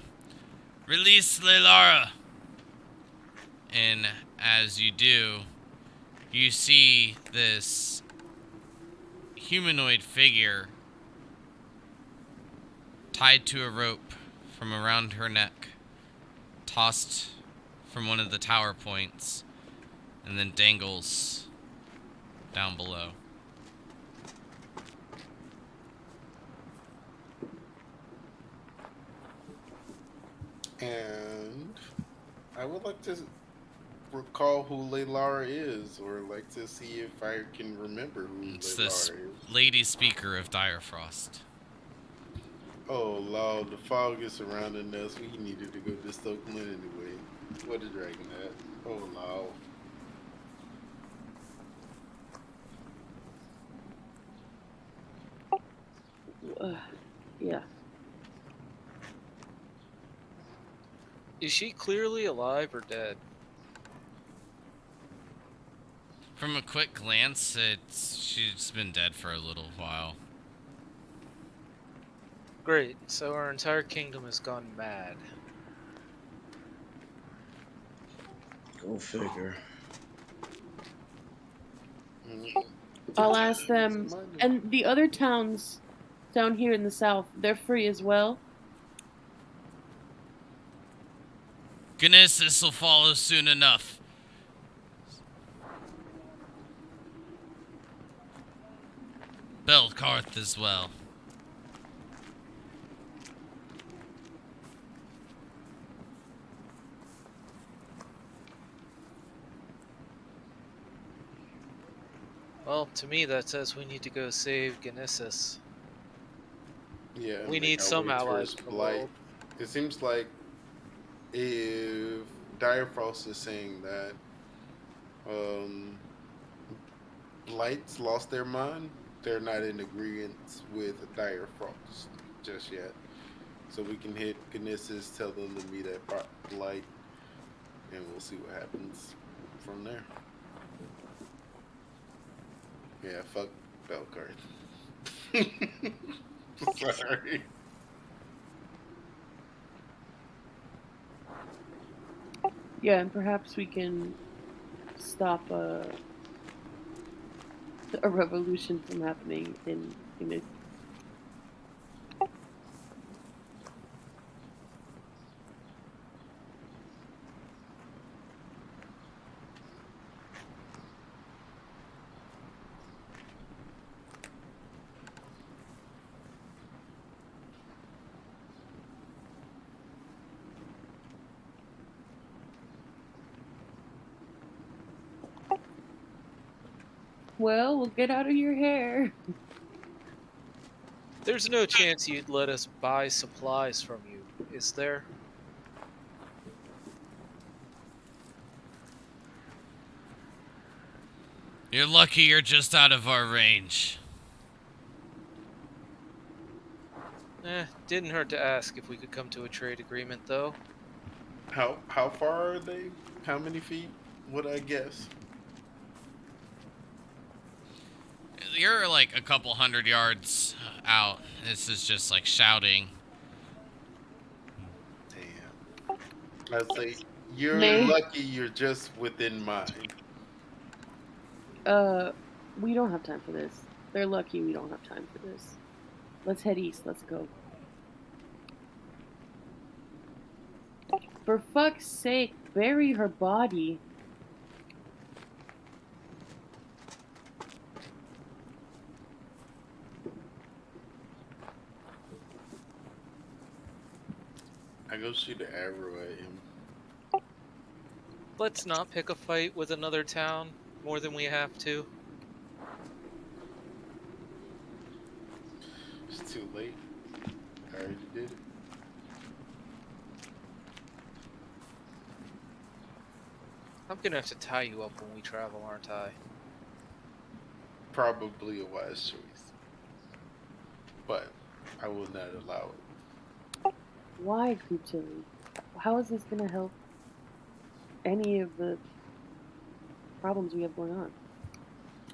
"Release Lelara!" And as you do, you see this humanoid figure tied to a rope from around her neck, tossed from one of the tower points, and then dangles down below. And I would like to recall who Laylara is, or like to see if I can remember who It's this Laylara is. lady speaker of Direfrost. Oh, Lord, the fog is surrounding us. We needed to go to Stokeland anyway. What a dragon at? Oh, Lord. Yeah. Is she clearly alive or dead? From a quick glance, she's been dead for a little while. Great, so our entire kingdom has gone mad. Go figure. I'll ask them. And the other towns down here in the south, they're free as well? Goodness, this'll follow soon enough. Belkarth as well. Well, to me that says we need to go save Genesis. Yeah, and We make need our some way allies towards in the Blight. world. It seems like if Direfrost is saying that Blight's lost their mind, they're not in agreement with Direfrost just yet. So we can hit Genesis, tell them to meet at Blight, and we'll see what happens from there. Yeah, fuck Belcard. Sorry. Yeah, and perhaps we can stop a revolution from happening in this. Well, we'll get out of your hair. There's no chance you'd let us buy supplies from you, is there? You're lucky you're just out of our range. Didn't hurt to ask if we could come to a trade agreement, though. How far are they? How many feet would I guess? You're like a couple 100 yards out. This is just like shouting. Damn. I'd say you're May- lucky you're just within mine. We don't have time for this. They're lucky we don't have time for this. Let's head east. Let's go. For fuck's sake, bury her body. I go shoot an arrow at him. Let's not pick a fight with another town more than we have to. It's too late. I already did it. I'm gonna have to tie you up when we travel, aren't I? Probably a wise choice. But I will not allow it. Why, Kuchili? How is this gonna help any of the problems we have going on?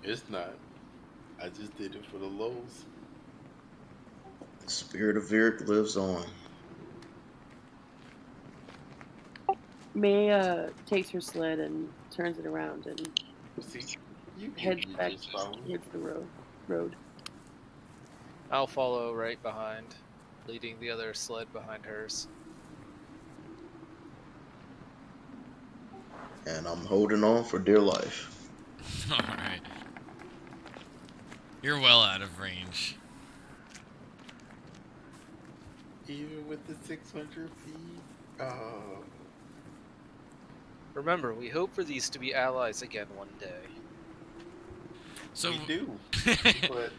It's not. I just did it for the lows. The spirit of Virik lives on. May takes her sled and turns it around and See, you heads can back just follow. towards the road. I'll follow right behind, leading the other sled behind hers. And I'm holding on for dear life. Alright. You're well out of range. Even with the 600 feet? Oh, Remember, we hope for these to be allies again one day. So, we do. But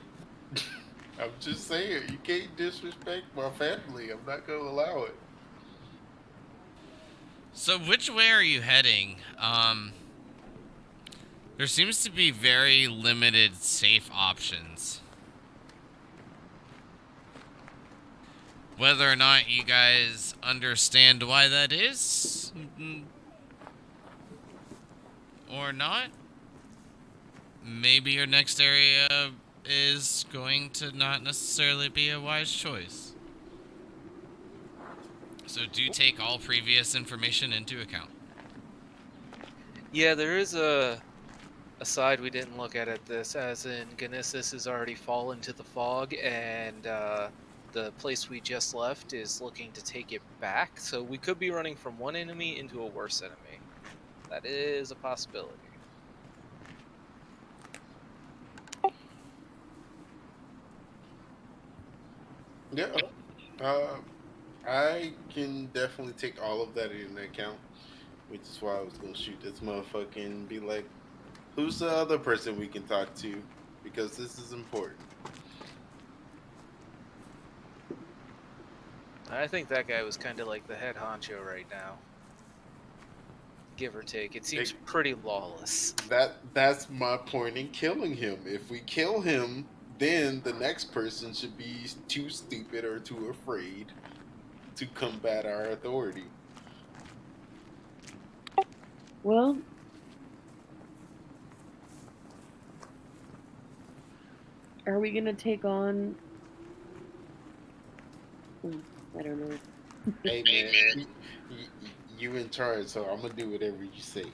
I'm just saying, you can't disrespect my family. I'm not going to allow it. so which way are you heading? There seems to be very limited safe options. Whether or not you guys understand why that is, or not, maybe your next area is going to not necessarily be a wise choice. So do take all previous information into account. Yeah, there is a side we didn't look at this, as in Genesis has already fallen to the fog, and the place we just left is looking to take it back. So we could be running from one enemy into a worse enemy. That is a possibility. Yeah. Uh, I can definitely take all of that into account, which is why I was going to shoot this motherfucker and be like, who's the other person we can talk to? Because this is important. I think that guy was kind of like the head honcho right now, give or take. It seems pretty lawless. That's my point in killing him. If we kill him, then the next person should be too stupid or too afraid to combat our authority. Well, are we gonna take on? I don't know. Hey man, you in charge, so I'm gonna do whatever you say.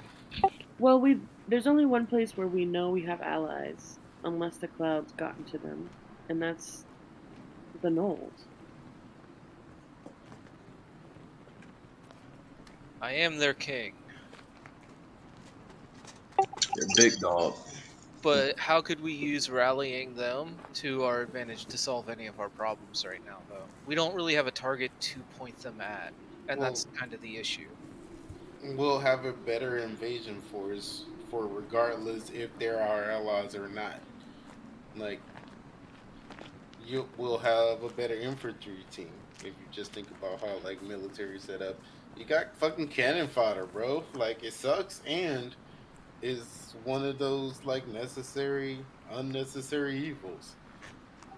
Well, there's only one place where we know we have allies, unless the clouds gotten to them, and that's the Knolls. I am their king. They're big dog. But how could we use rallying them to our advantage to solve any of our problems right now, though? We don't really have a target to point them at, and Well, that's kind of the issue. we'll have a better invasion force for regardless if they're our allies or not. Like you will have a better infantry team if you just think about how like military setup. You got fucking cannon fodder, bro. Like it sucks and is one of those like necessary unnecessary evils.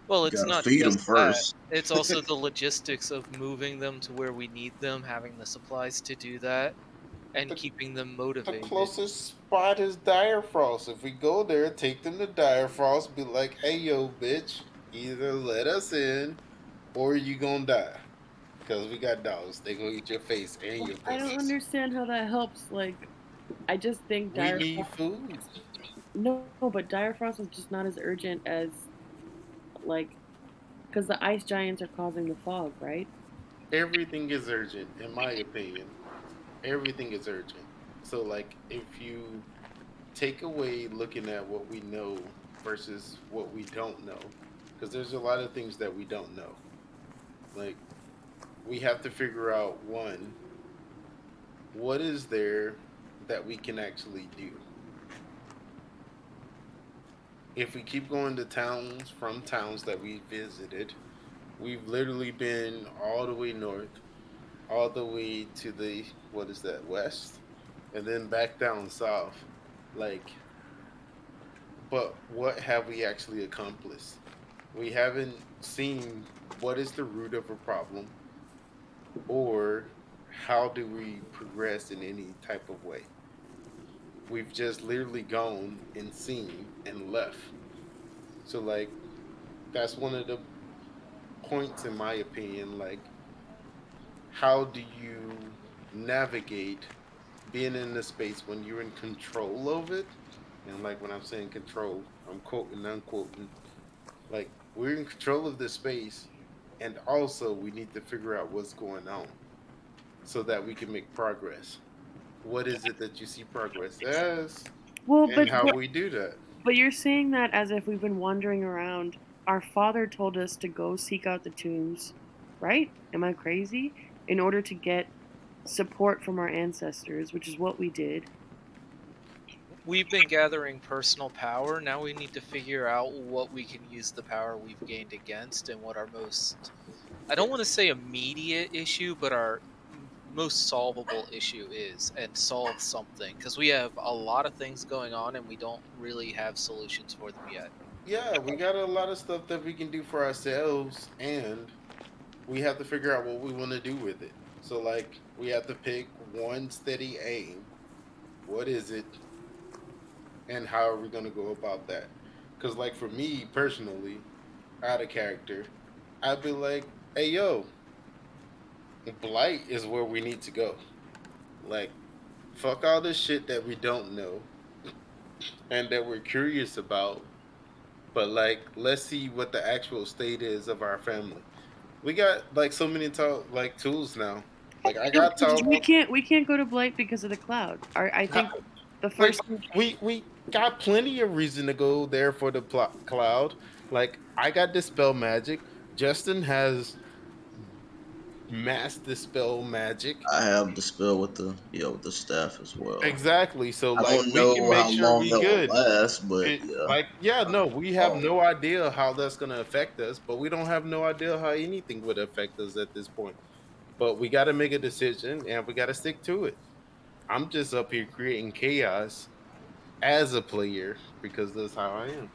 Well, You it's gotta not feed them just that. first. It's also the logistics of moving them to where we need them, having the supplies to do that, and The keeping them the motivated. closest spot is Dire Frost. If we go there, take them to Dire Frost, be like, hey yo, bitch, either let us in or you gonna die. Because we got dogs. They gonna eat your face and your I don't pussies. understand how that helps. Like, I just think We dire. need food. No, but dire frost is just not as urgent as like, because the ice giants are causing the fog, right? Everything is urgent, in my opinion. Everything is urgent. So like if you take away looking at what we know versus what we don't know, because there's a lot of things that we don't know. Like we have to figure out one, what is there that we can actually do? If we keep going to towns from towns that we visited, we've literally been all the way north, all the way to the what is that, west, and then back down south. Like, but what have we actually accomplished? We haven't seen what is the root of a problem or how do we progress in any type of way. We've just literally gone and seen and left. So like that's one of the points in my opinion, like how do you navigate being in the space when you're in control of it? And like when I'm saying control, I'm quoting unquoting. Like we're in control of this space and also we need to figure out what's going on so that we can make progress. What is it that you see progress as Well, and but how we do that? But you're saying that as if we've been wandering around. Our father told us to go seek out the tombs, right? Am I crazy? In order to get support from our ancestors, which is what we did. We've been gathering personal power. Now we need to figure out what we can use the power we've gained against and what our most, I don't want to say immediate issue, but our most solvable issue is, and solve something. Because we have a lot of things going on and we don't really have solutions for them yet. Yeah, we got a lot of stuff that we can do for ourselves, and we have to figure out what we want to do with it. So, like, we have to pick one steady aim. What is it, and how are we going to go about that? Because, like, for me personally, out of character, I'd be like, hey, yo, Blight is where we need to go. Like, fuck all this shit that we don't know and that we're curious about. But like, let's see what the actual state is of our family. We got like so many like tools now. Like I No, got taught, we can't go to Blight because of the cloud. I think the like first thing. we got plenty of reason to go there for the cloud. Like I got dispel magic. Justin has mass dispel magic. I have the spell with the staff as well. Exactly. So I like don't we can know make how sure long we that will good. last, but yeah. Like yeah, no, we have Oh, no idea how that's gonna affect us, but we don't have no idea how anything would affect us at this point. But we got to make a decision and we got to stick to it. I'm just up here creating chaos as a player because that's how I am.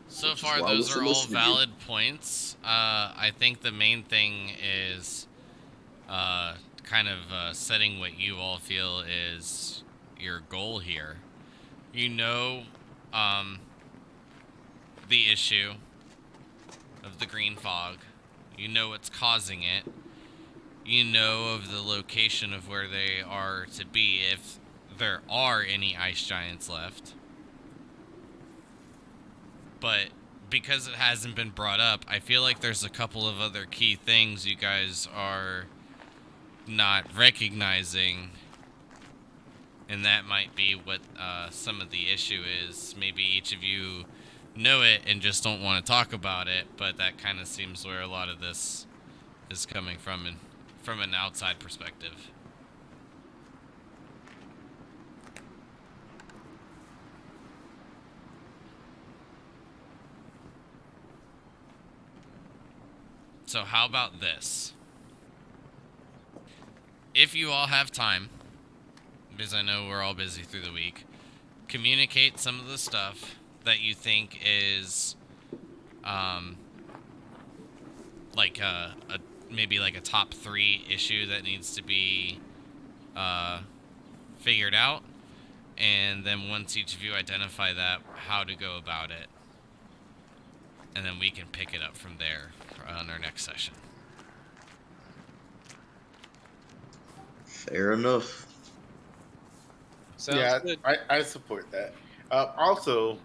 So which is far, why we those are should all listen to you. valid points. I think the main thing is kind of setting what you all feel is your goal here. You know um, the issue of the green fog. You know what's causing it. You know of the location of where they are to be if there are any ice giants left. But because it hasn't been brought up, I feel like there's a couple of other key things you guys are not recognizing, and that might be what some of the issue is. Maybe each of you know it and just don't want to talk about it, but that kind of seems where a lot of this is coming from, and from an outside perspective. So how about this? If you all have time, because I know we're all busy through the week, communicate some of the stuff that you think is um, like a maybe like a top 3 issue that needs to be uh, figured out, and then once each of you identify that, how to go about it, and then we can pick it up from there on our next session. Fair enough. Sounds Yeah, good. I support that. Also,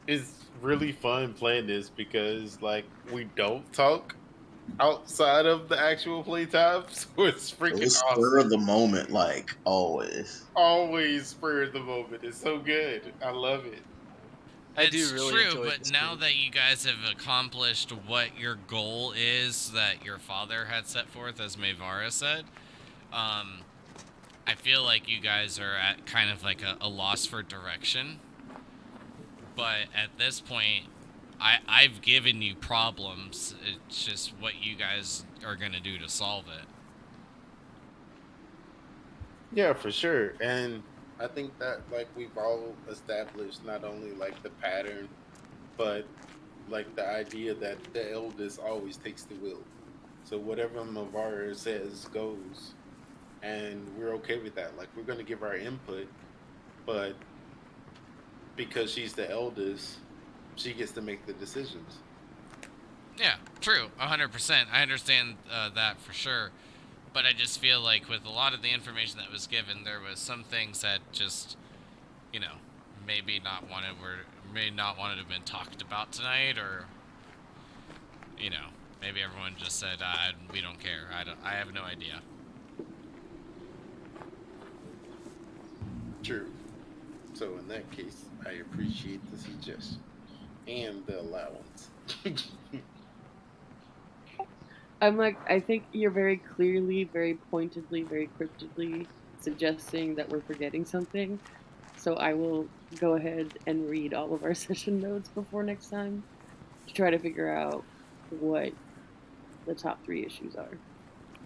it's really fun playing this because like we don't talk outside of the actual playtime, so it's freaking It's spur of awesome. the moment, like always. Always spur of the moment. It's so good. I love it. I do It's really true, enjoy but this now group. that you guys have accomplished what your goal is that your father had set forth, as Mavara said, um, I feel like you guys are at kind of like a loss for direction. But at this point, I've given you problems. It's just what you guys are going to do to solve it. Yeah, for sure. And I think that like we've all established not only like the pattern, but like the idea that the eldest always takes the wheel. So whatever Mavara says goes, and we're okay with that. Like we're gonna give our input, but because she's the eldest, she gets to make the decisions. Yeah, true, 100%. I understand that for sure. But I just feel like with a lot of the information that was given, there was some things that just, you know, may not wanted to have been talked about tonight, or you know, maybe everyone just said we don't care. I have no idea. So in that case, I appreciate the suggestion and the allowance. I think you're very clearly, very pointedly, very cryptically suggesting that we're forgetting something. So I will go ahead and read all of our session notes before next time to try to figure out what the top 3 issues are.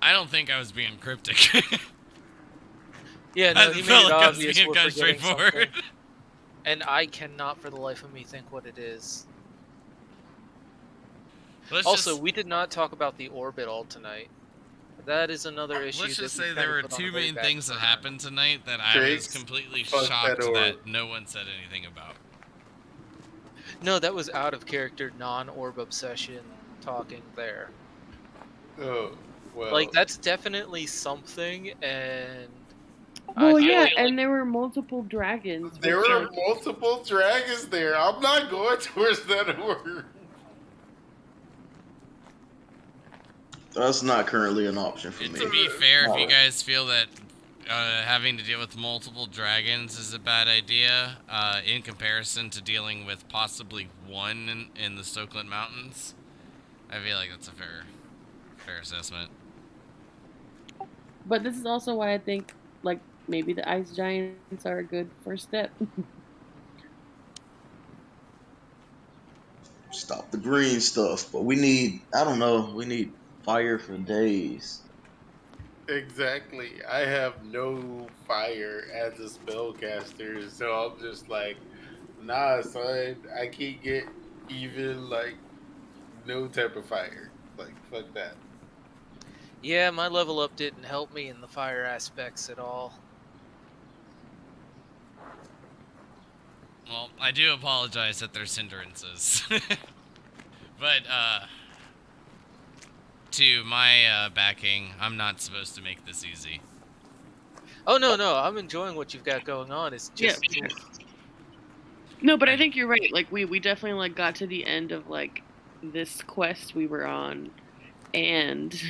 I don't think I was being cryptic. Yeah, I no, he made felt it like I was obvious being we're kind of forgetting straightforward. something. And I cannot for the life of me think what it is. Also, we did not talk about the orbital tonight. That is another issue let's that just we say kind there of were put on 2 a very main back things that burner. happened tonight that I was Trace, completely fuck that shocked orb. that no one said anything about. No, that was out of character, non-orb obsession talking there. Oh, well. Like, that's definitely something, and Well, I feel yeah, like and there were multiple dragons. There which, were like, multiple dragons there. I'm not going towards that orb. That's not currently an option for me. To be fair, if you Alright. guys feel that having to deal with multiple dragons is a bad idea, in comparison to dealing with possibly one in the Stokeland Mountains, I feel like that's a fair assessment. But this is also why I think, like, maybe the ice giants are a good first step. Stop the green stuff, but we need, I don't know, we need fire for days. Exactly. I have no fire as a spellcaster, so I'm just like, nah, son. I can't get even like no type of fire. Like, fuck that. yeah, my level up didn't help me in the fire aspects at all. Well, I do apologize that there's hindrances. But, to my backing, I'm not supposed to make this easy. Oh no, I'm enjoying what you've got going on. It's just Yeah. No, but I think you're right. Like, we definitely, like, got to the end of, like, this quest we were on, and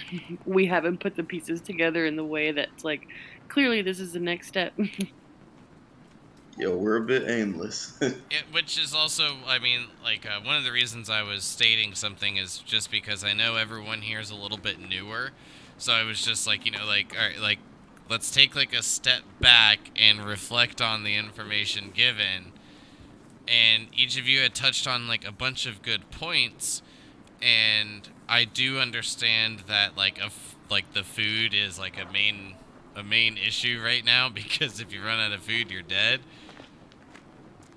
we haven't put the pieces together in the way that's, like, clearly this is the next step. Yo, we're a bit aimless. Which is also, I mean, like, one of the reasons I was stating something is just because I know everyone here is a little bit newer. So I was just like, all right, like, let's take, like, a step back and reflect on the information given. And each of you had touched on, like, a bunch of good points. And I do understand that, like, the food is, like, a main issue right now, because if you run out of food, you're dead.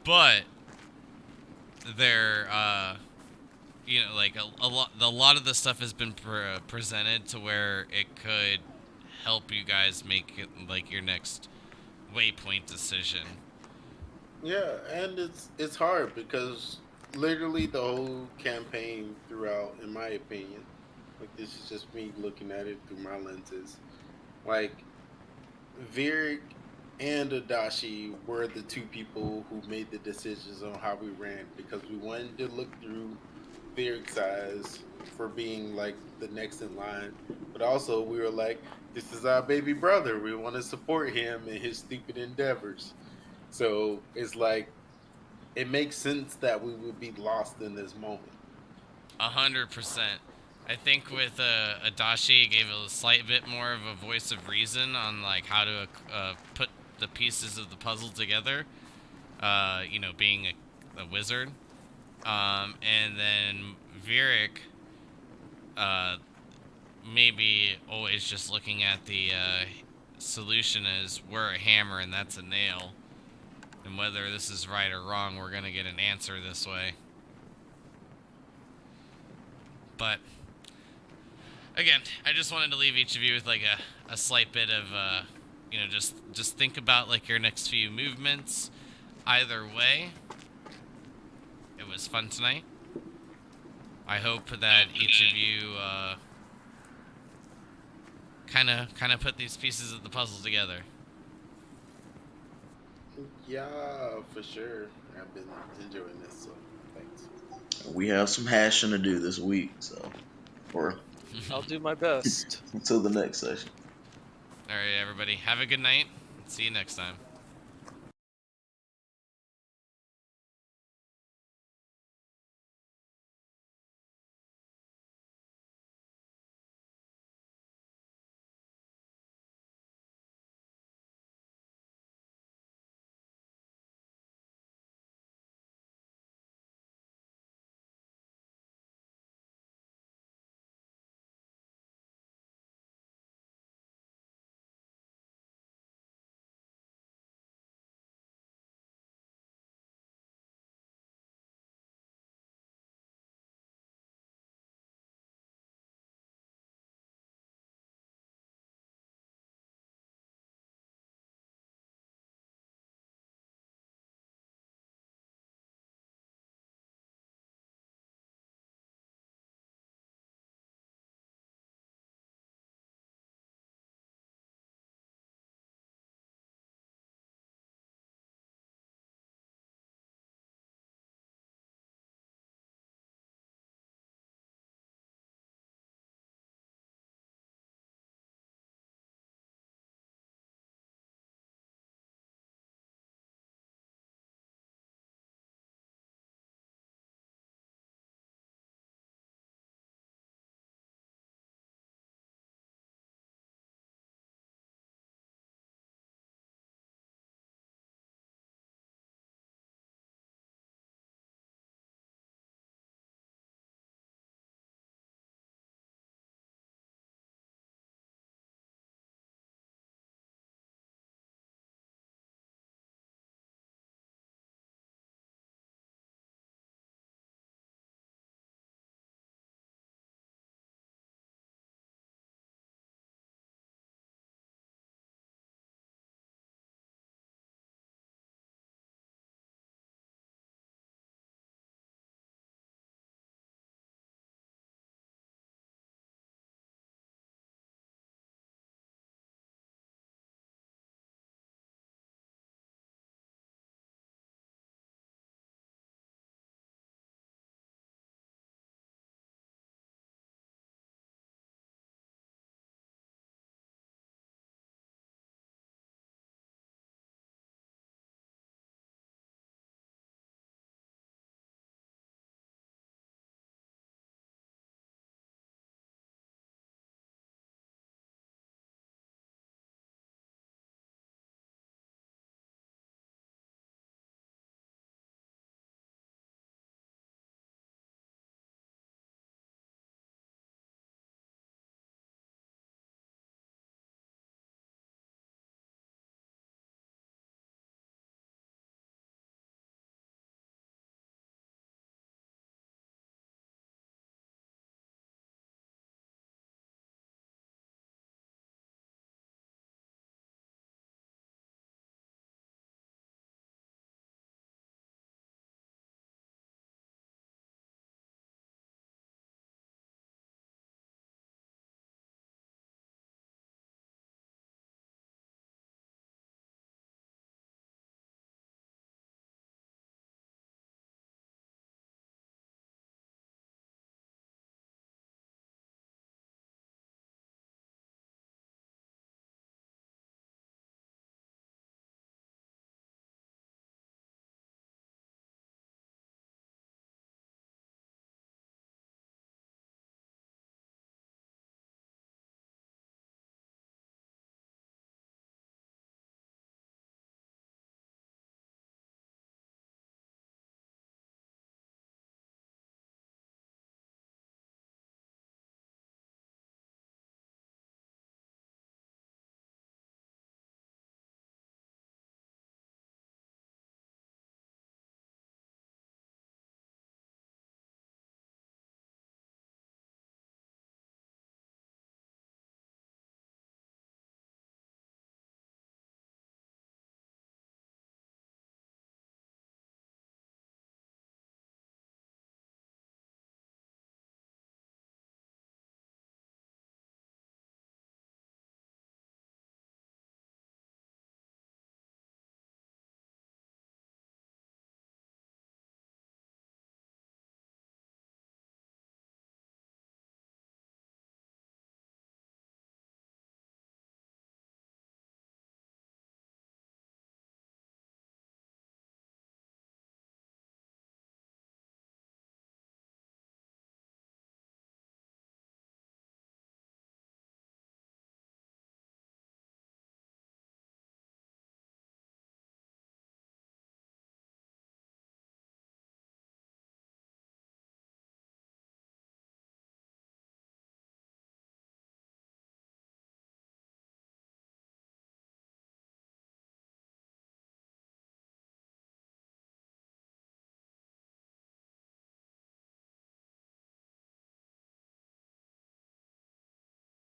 But there, like a lot of the stuff has been presented to where it could help you guys make it, like, your next waypoint decision. Yeah, and it's hard because literally the whole campaign throughout, in my opinion, like this is just me looking at it through my lenses. Like Virik and Adachi were the 2 people who made the decisions on how we ran because we wanted to look through Virik's eyes for being like the next in line, but also we were like, this is our baby brother. We want to support him in his stupid endeavors. So it's like it makes sense that we would be lost in this moment. 100%. I think with Adachi, gave a slight bit more of a voice of reason on, like, how to put the pieces of the puzzle together. Being a wizard. And then Virik, maybe always just looking at the solution as we're a hammer and that's a nail. And whether this is right or wrong, we're going to get an answer this way. But, again, I just wanted to leave each of you with, like, a slight bit of, just think about, like, your next few movements. Either way, it was fun tonight. I hope that each of you kind of put these pieces of the puzzle together. Yeah, for sure. I've been enjoying this, so thanks. We have some hashing to do this week, so I'll do my best. until the next session. All right, everybody. Have a good night. See you next time.